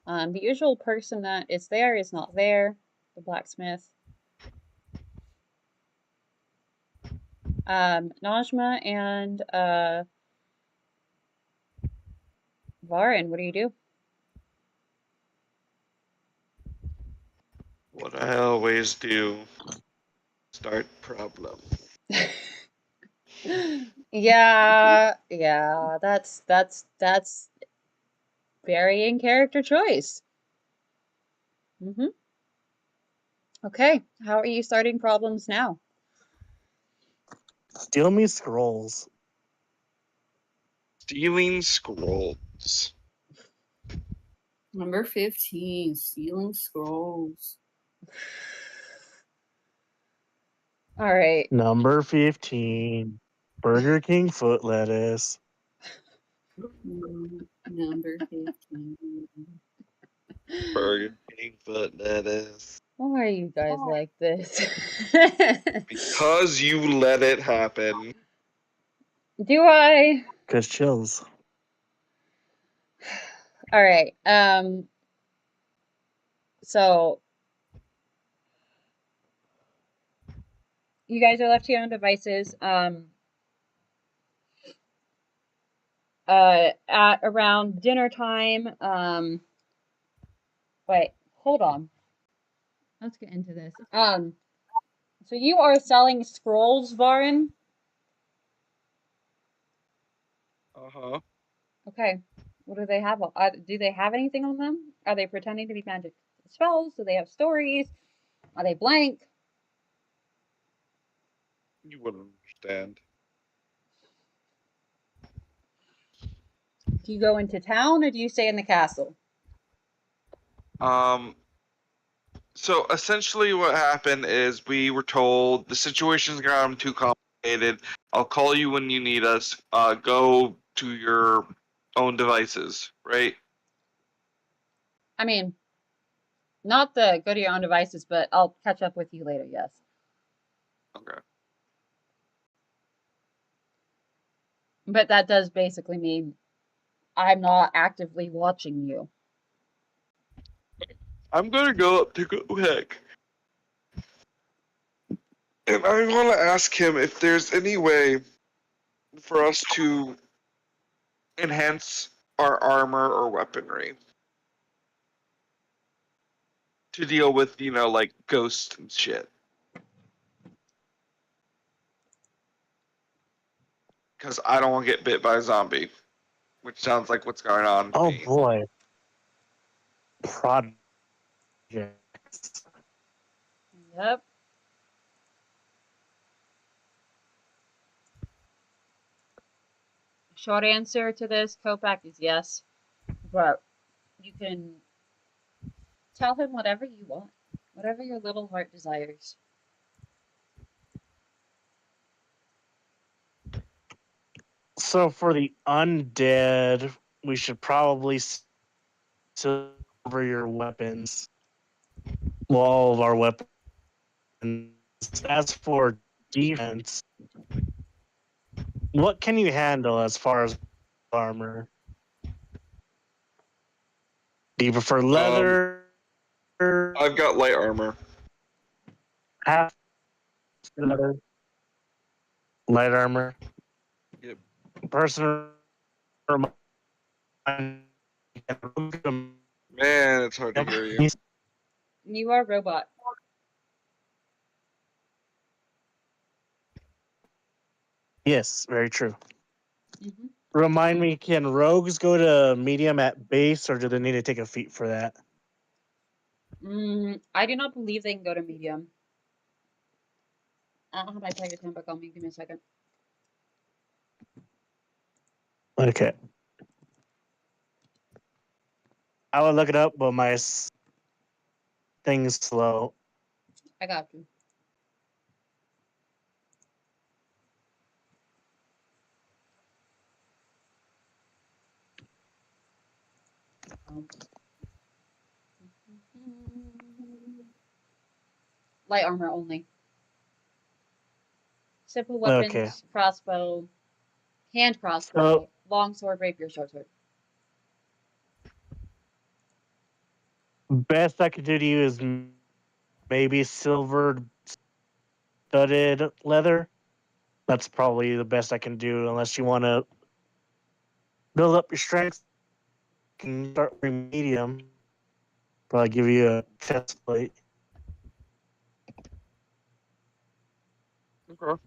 The usual person that is there is not there, the blacksmith. Najma and Varin, what do you do? What I always do. Start problem. Yeah, that's very in character choice. Okay, how are you starting problems now? Steal me scrolls. Stealing scrolls. Number 15, stealing scrolls. All right. Number 15. Burger King foot lettuce. Number 15. Burger King foot lettuce. Why are you guys like this? Because you let it happen. Do I? Cause chills. All right. So you guys are left to your own devices. At around dinner time. Wait, hold on. Let's get into this. So you are selling scrolls, Varin? Uh-huh. Okay. What do they have? Do they have anything on them? Are they pretending to be magic spells? Do they have stories? Are they blank? You wouldn't understand. Do you go into town or do you stay in the castle? So essentially what happened is we were told the situation's gotten too complicated. I'll call you when you need us. Go to your own devices, right? I mean, Not the go to your own devices, but I'll catch up with you later. Yes. Okay. But that does basically mean I'm not actively watching you. I'm gonna go up to Gohek. And I want to ask him if there's any way for us to enhance our armor or weaponry to deal with, like ghosts and shit. Because I don't want to get bit by a zombie, which sounds like what's going on to Oh me. boy. Projects. Yep. Short answer to this, Kopak, is yes. But you can tell him whatever you want, whatever your little heart desires. So for the undead, we should probably silver your weapons. Well, all of our weapons. As for defense, what can you handle as far as armor? Do you prefer leather? I've got light armor. Half leather? Light armor? Yep. Personal. Man, it's hard to hear you. You are a robot. Yes, very true. Mm-hmm. Remind me, can rogues go to medium at base, or do they need to take a feat for that? I do not believe they can go to medium. I don't have my player's handbook on me. Give me a second. Okay. I would look it up, but my thing's slow. I got you. Light armor only. Simple weapons, Okay. crossbow, hand crossbow, So long sword, rapier, short sword. best I could do to you is maybe silver studded leather. That's probably the best I can do, unless you want to build up your strength. You can start with medium. Probably give you a chest plate. Okay.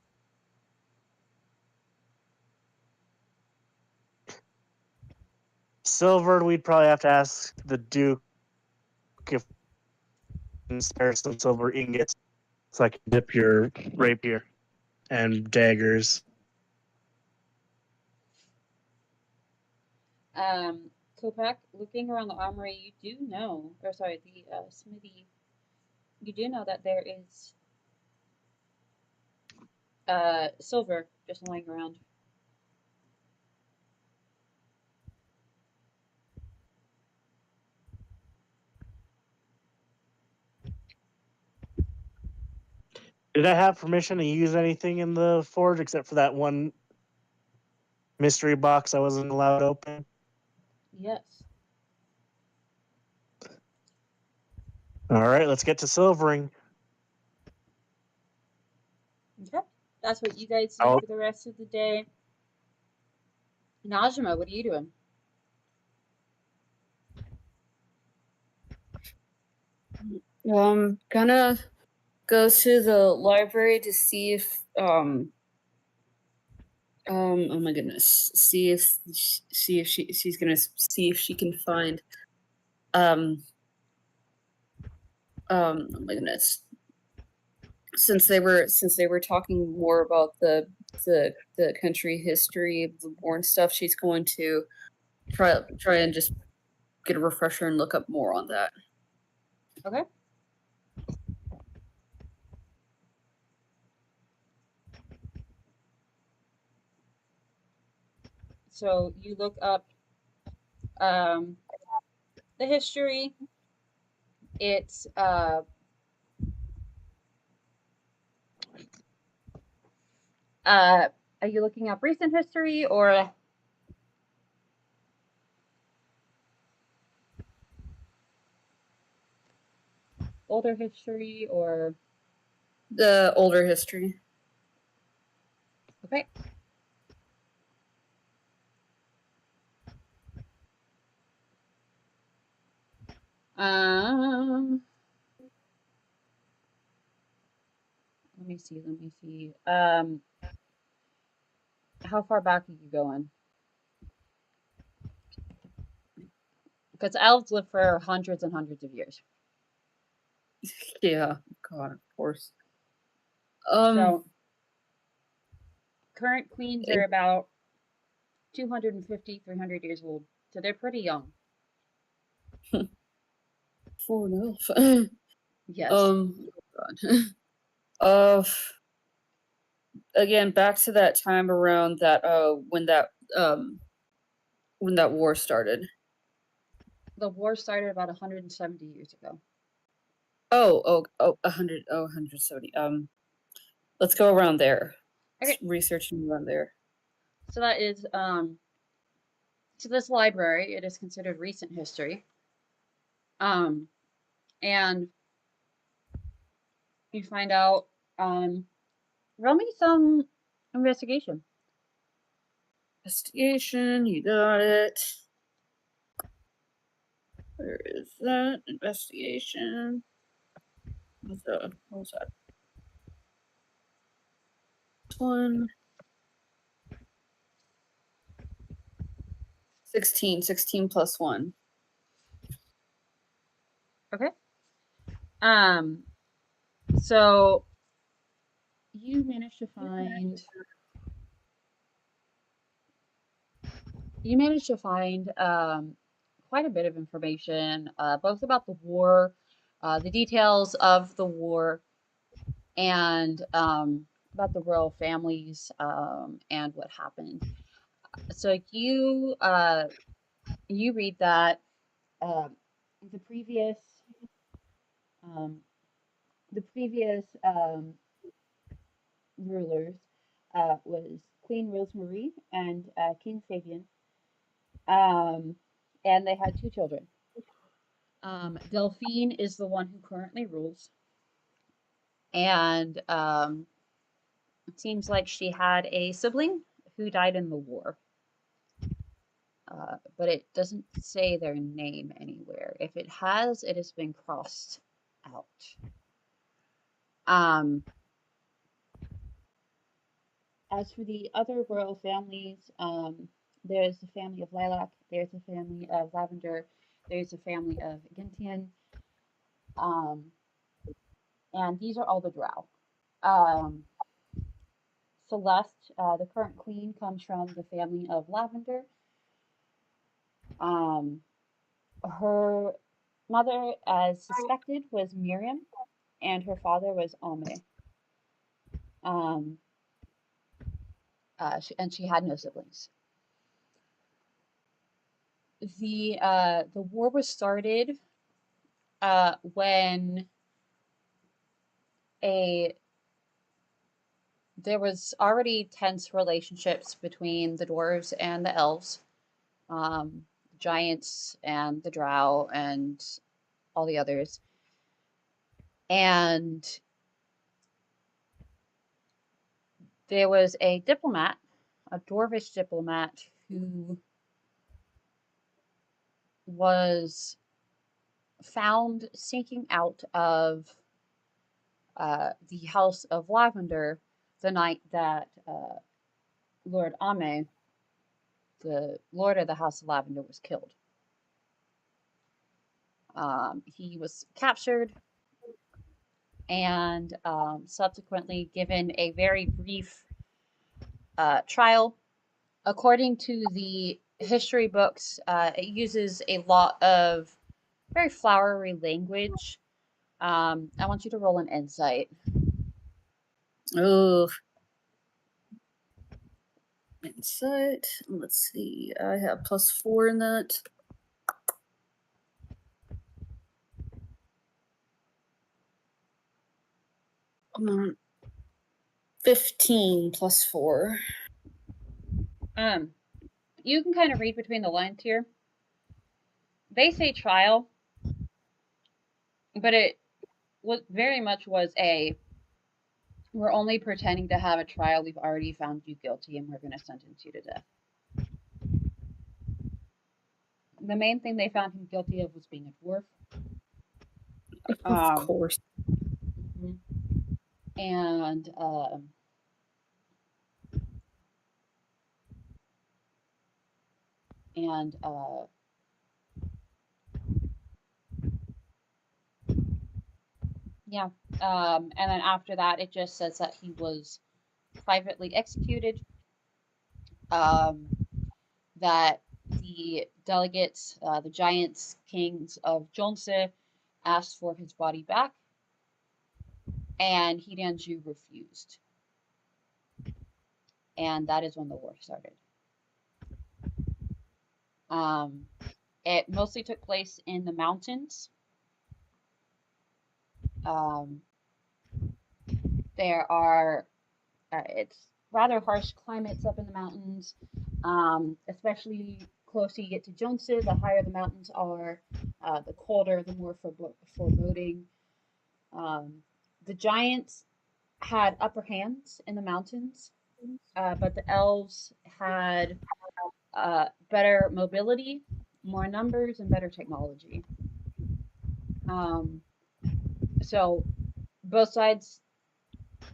Silver, we'd probably have to ask the Duke if he can spare some silver ingots so I can dip your rapier and daggers. Kopak, looking around the armory, you do know, or sorry, the smithy, you do know that there is silver just lying around. Did I have permission to use anything in the forge except for that one mystery box I wasn't allowed to open? Yes. All right, let's get to silvering. Okay. That's what you guys do I'll, for the rest of the day. Najima, what are you doing? I'm gonna go to the library to see if oh my goodness, she's gonna see if she can find oh my goodness, since they were talking more about the country history of the war and stuff, she's going to try and just get a refresher and look up more on that. Okay. So you look up the history. It's are you looking up recent history or older history or The older history. okay? Let me see. Let me see. How far back are you going? Because elves live for hundreds and hundreds of years. Yeah, God, of course. So current queens eh, are about 250, 300 years old. So they're pretty young. for an elf. Yes. God. Uh, again, back to that time around that when that war started. The war started about 170 years ago. 170. Let's go around there. Okay. Researching around there. So that is to this library, it is considered recent history. And you find out roll me some investigation. Investigation, you got it. Where is that? Investigation. What was that? One. 16 plus 1. Okay. So you managed to find quite a bit of information, both about the war, the details of the war, and about the royal families and what happened. So you read that um, the previous um, rulers was Queen Rosemary and King Fabian, um, and they had two children. Delphine is the one who currently rules, and it seems like she had a sibling who died in the war. But it doesn't say their name anywhere. If it has, it has been crossed out. Um, as for the other royal families, there's the family of Lilac, there's the family of Lavender, there's the family of Gentian, um, and these are all the Drow. Um, Celeste, the current queen, comes from the family of Lavender. Um, her mother, as suspected, was Miriam, and her father was Ame. Um, and she had no siblings. The war was started when a there was already tense relationships between the dwarves and the elves, the giants and the drow and all the others. And there was a diplomat, a dwarvish diplomat, who was found sneaking out of the House of Lavender the night that Lord Ame, the Lord of the House of Lavender, was killed. He was captured and subsequently given a very brief trial. According to the history books, it uses a lot of very flowery language. I want you to roll an insight. Oh, insight. Let's see. I have +4 in that. Come on. 15 plus 4. You can kind of read between the lines here. They say trial, but it very much was we're only pretending to have a trial. We've already found you guilty and we're going to sentence you to death. The main thing they found him guilty of was being a dwarf. Of course. And yeah. And then after that, it just says that he was privately executed. That the delegates, the giants, kings of Jonse, asked for his body back, and Hidanju refused. And that is when the war started. It mostly took place in the mountains. There are, it's rather harsh climates up in the mountains, especially closer you get to Jonse, the higher the mountains are, the colder, the more foreboding. The giants had upper hands in the mountains, but the elves had better mobility, more numbers, and better technology. So both sides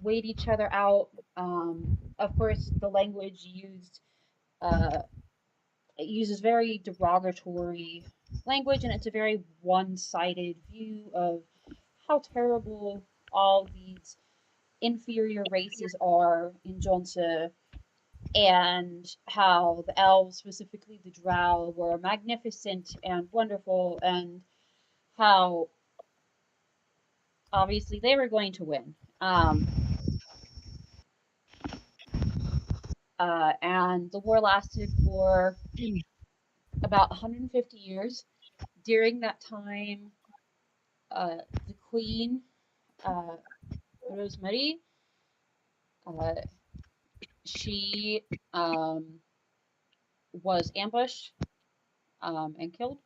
weighed each other out. Of course, the language used it uses very derogatory language, and it's a very one-sided view of how terrible all these inferior races are in Jonse, and how the elves, specifically the drow, were magnificent and wonderful, and how obviously they were going to win. And the war lasted for about 150 years. During that time, the queen, Rosemary, she was ambushed and killed.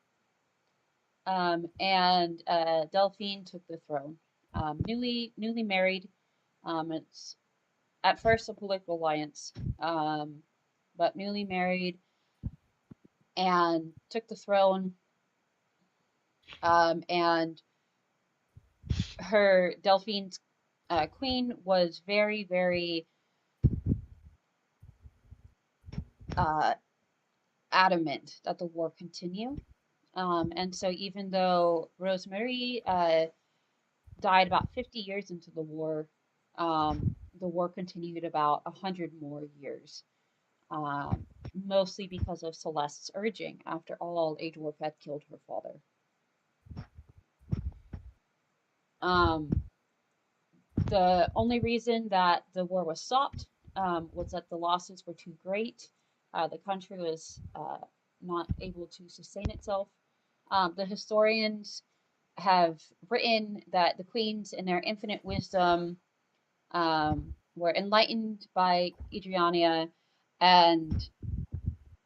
And Delphine took the throne. Newly married. It's at first a political alliance, but newly married, and took the throne. And her Delphine's queen was very, very adamant that the war continue. And so even though Rosemary died about 50 years into the war continued about 100 more years, mostly because of Celeste's urging. After all, a dwarf had killed her father. The only reason that the war was stopped was that the losses were too great. The country was not able to sustain itself. The historians have written that the queens, in their infinite wisdom, were enlightened by Adriania and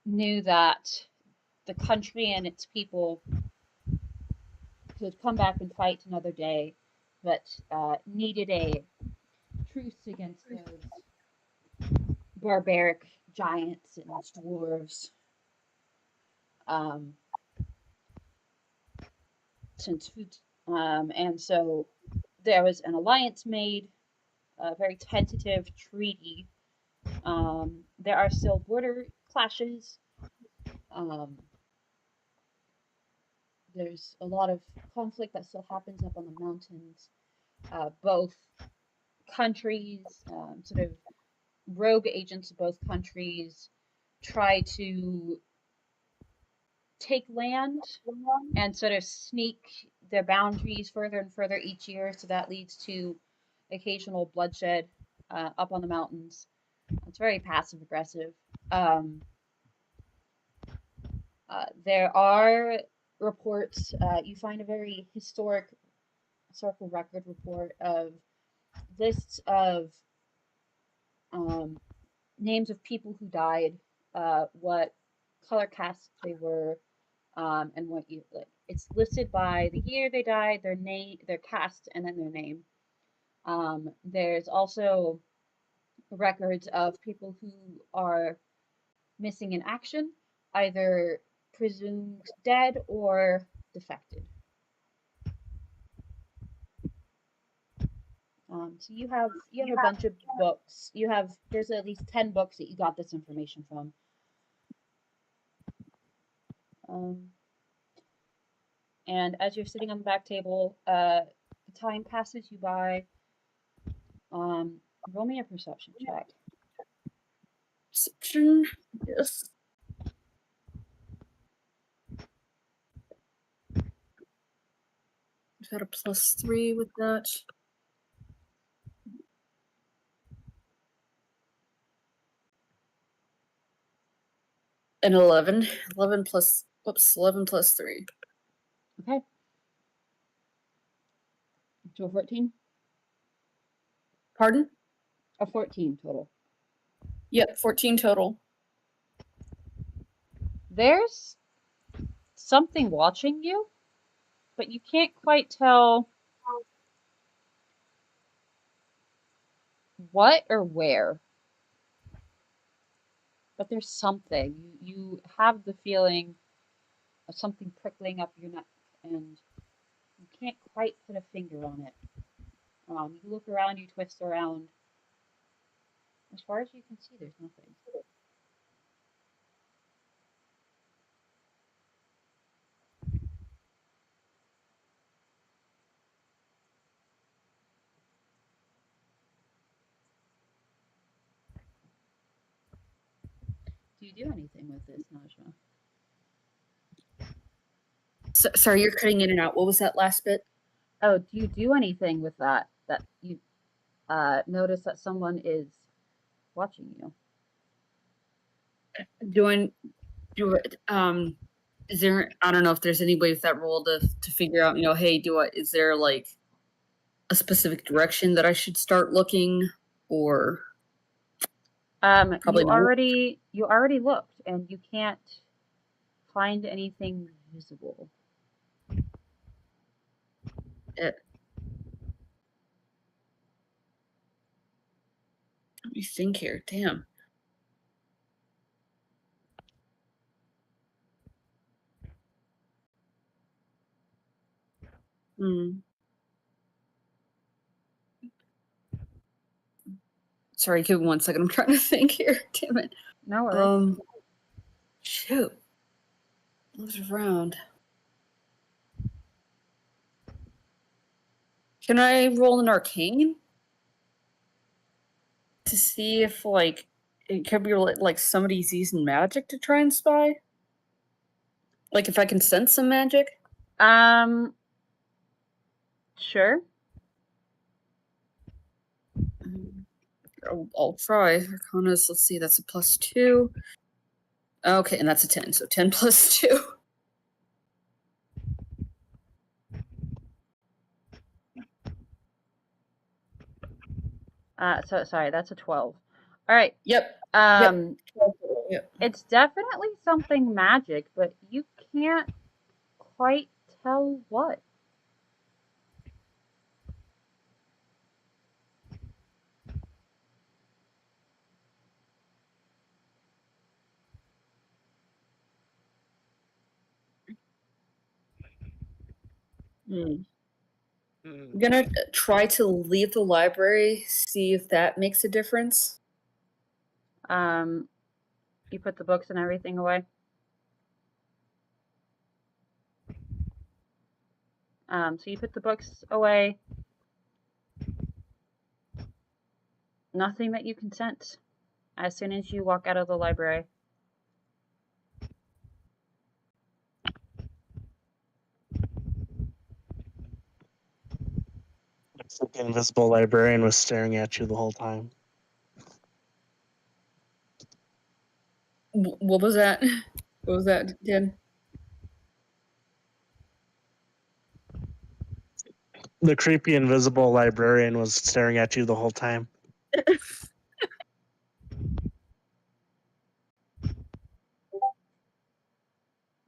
knew that the country and its people could come back and fight another day, but needed a truce against those barbaric giants and dwarves. And so there was an alliance made, a very tentative treaty. There are still border clashes. There's a lot of conflict that still happens up on the mountains. Both countries, sort of rogue agents of both countries, try to take land and sort of sneak their boundaries further and further each year. So that leads to occasional bloodshed up on the mountains. It's very passive aggressive. There are reports. You find a very historical record report of lists of names of people who died, what color cast they were, and what you like. It's listed by the year they died, their name, their cast, and then their name. There's also records of people who are missing in action, either presumed dead or defected. So you have a bunch of books. There's at least 10 books that you got this information from. And as you're sitting on the back table, the time passes you by. Roll me a perception check. Perception, yes. I've got a +3 with that. An 11. 11 plus 3. Okay. So 14? Pardon? A 14 total. Yep, 14 total. There's something watching you, but you can't quite tell what or where. But there's something. You have the feeling of something prickling up your neck, and you can't quite put a finger on it. You look around, you twist around. As far as you can see, there's nothing. Do you do anything with this, Najma? So, sorry, you're cutting in and out. What was that last bit? Oh, do you do anything with that? That you notice that someone is watching you? Is there, I don't know if there's any way with that roll to figure out, hey, is there like a specific direction that I should start looking, or you already looked and you can't find anything visible. Let me think here. Damn. Sorry, give me 1 second. I'm trying to think here. Damn it. No worries. Shoot. Moves around. Can I roll an arcane to see if like it could be like somebody's using magic to try and spy? Like if I can sense some magic? Sure. I'll try. Arcanus, let's see, that's a +2. Okay, and that's a 10, so 10 plus 2. So sorry, that's a 12. All right. Yep. Yep. It's definitely something magic, but you can't quite tell what. I'm gonna try to leave the library, see if that makes a difference. You put the books and everything away? So you put the books away. Nothing that you can sense as soon as you walk out of the library. It's like an invisible librarian was staring at you the whole time. What was that? What was that, Dan? The creepy invisible librarian was staring at you the whole time.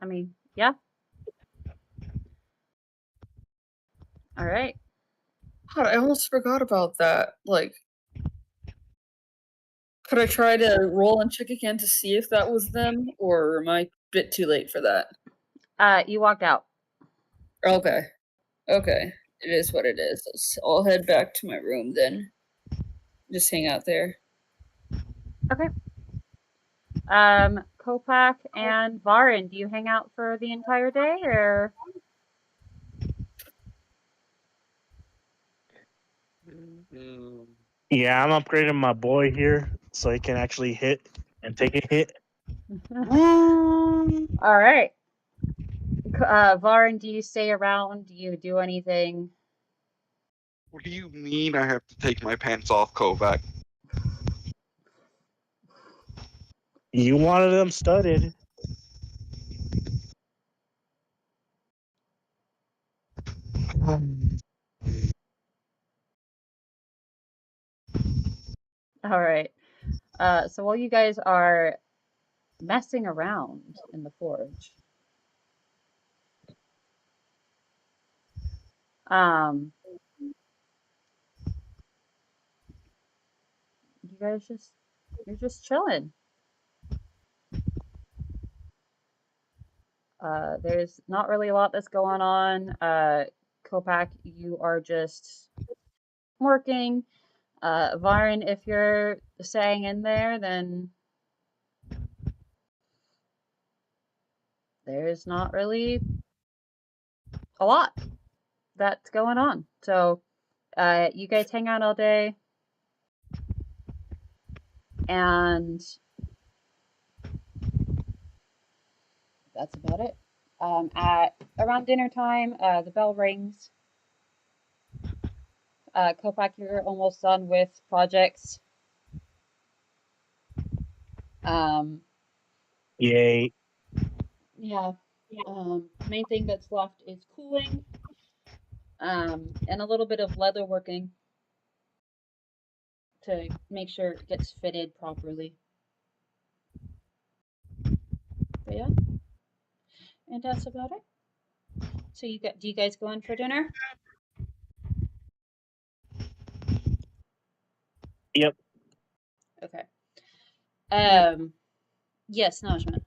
I mean, yeah. All right. God, I almost forgot about that. Like, could I try to roll and check again to see if that was them, or am I a bit too late for that? You walked out. Okay. Okay. It is what it is. I'll head back to my room then. Just hang out there. Okay. Kopak and Varin, do you hang out for the entire day, or? Yeah, I'm upgrading my boy here so he can actually hit and take a hit. All right. Varin, do you stay around? Do you do anything? What do you mean I have to take my pants off, Kovac? You wanted them studded. All right. So while you guys are messing around in the forge, um, you guys you're just chilling. There's not really a lot that's going on. Kopak, you are just working. Varin, if you're staying in there, then there's not really a lot that's going on. So, you guys hang out all day, and that's about it. At around dinner time, the bell rings. Kopak, you're almost done with projects. Um, Yay. yeah. Main thing that's left is cooling, and a little bit of leather working to make sure it gets fitted properly. But yeah, and that's about it. So do you guys go in for dinner? Yep. Okay. Yep. Yes, Najma.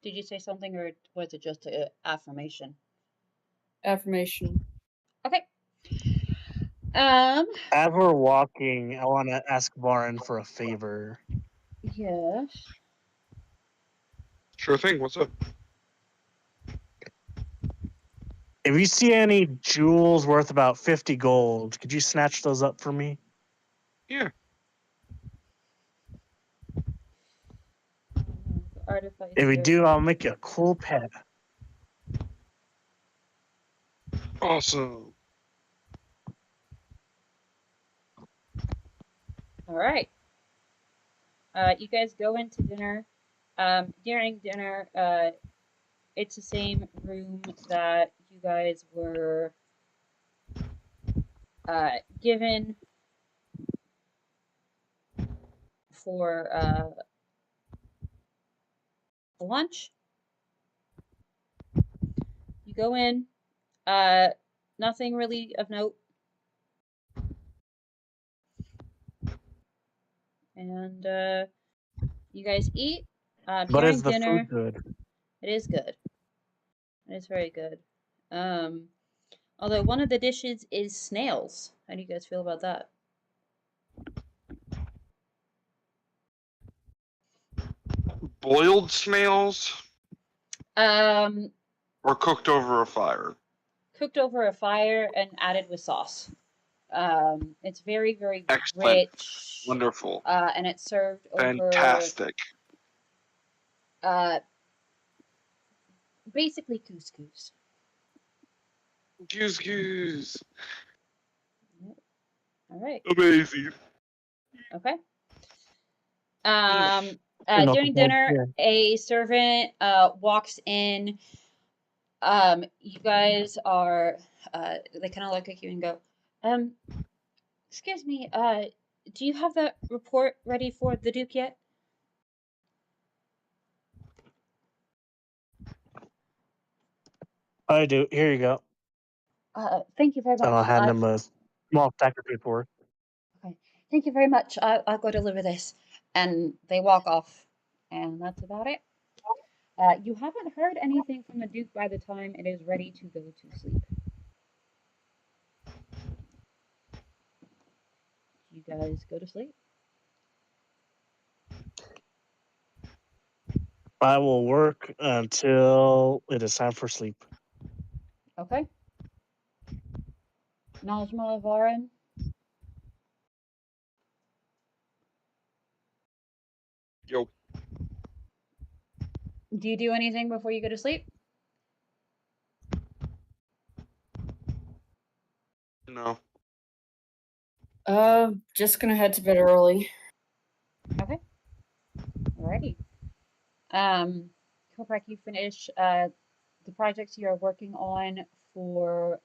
Did you say something, or was it just an affirmation? Affirmation. Okay. As we're walking, I want to ask Varin for a favor. Yes. Sure thing. What's up? If you see any jewels worth about 50 gold, could you snatch those up for me? Yeah. Artifice. If we do, I'll make you a cool pet. Awesome. All right. You guys go into dinner. During dinner, it's the same room that you guys were given for lunch. You go in. Nothing really of note. And you guys eat. But During is the dinner, food good? it is good. It is very good. Although one of the dishes is snails. How do you guys feel about that? Boiled snails Um, or cooked over a fire? Cooked over a fire and added with sauce. It's very, very Excellent. rich. Wonderful. And it's served over Fantastic. Basically couscous. Goose. All right. Amazing. Okay. No During complaints dinner, here. a servant walks in You guys are, they kind of look at you and go, excuse me, do you have that report ready for the Duke yet? I do. Here you go. Thank you very much. And I'll hand him a small stack of paperwork. Okay. Thank you very much. I'll go deliver this. And they walk off. And that's about it. You haven't heard anything from the Duke by the time it is ready to go to sleep. You guys go to sleep? I will work until it is time for sleep. Okay. Najma, Varin? Yo. Do you do anything before you go to sleep? No. Just gonna head to bed early. Okay. Alrighty. Koprak, you finish the projects you are working on for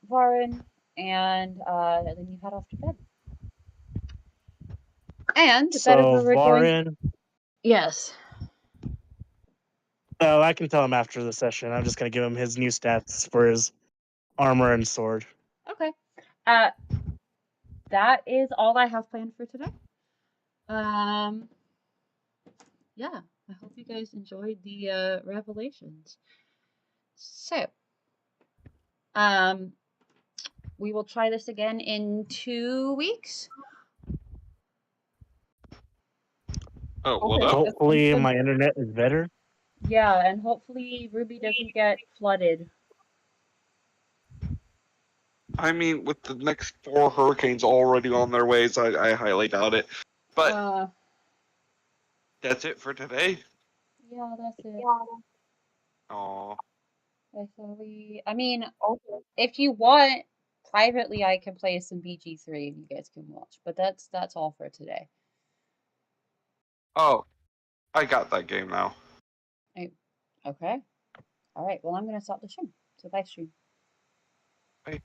Varin, and then you head off to bed. And that is where So we're going. Varin, Yes. oh, I can tell him after the session. I'm just gonna give him his new stats for his armor and sword. Okay. That is all I have planned for today. Yeah, I hope you guys enjoyed the revelations. So, we will try this again in 2 weeks. Oh, well, Okay. no. Hopefully, my internet is better. Yeah, and hopefully Ruby doesn't get flooded. I mean, with the next 4 hurricanes already on their ways, I highly doubt it. But that's it for today. Yeah, that's it. Aw. I mean, if you want, privately I can play some BG3 and you guys can watch. But that's all for today. Oh, I got that game now. Okay. All right. Well, I'm gonna stop the stream. So bye, stream.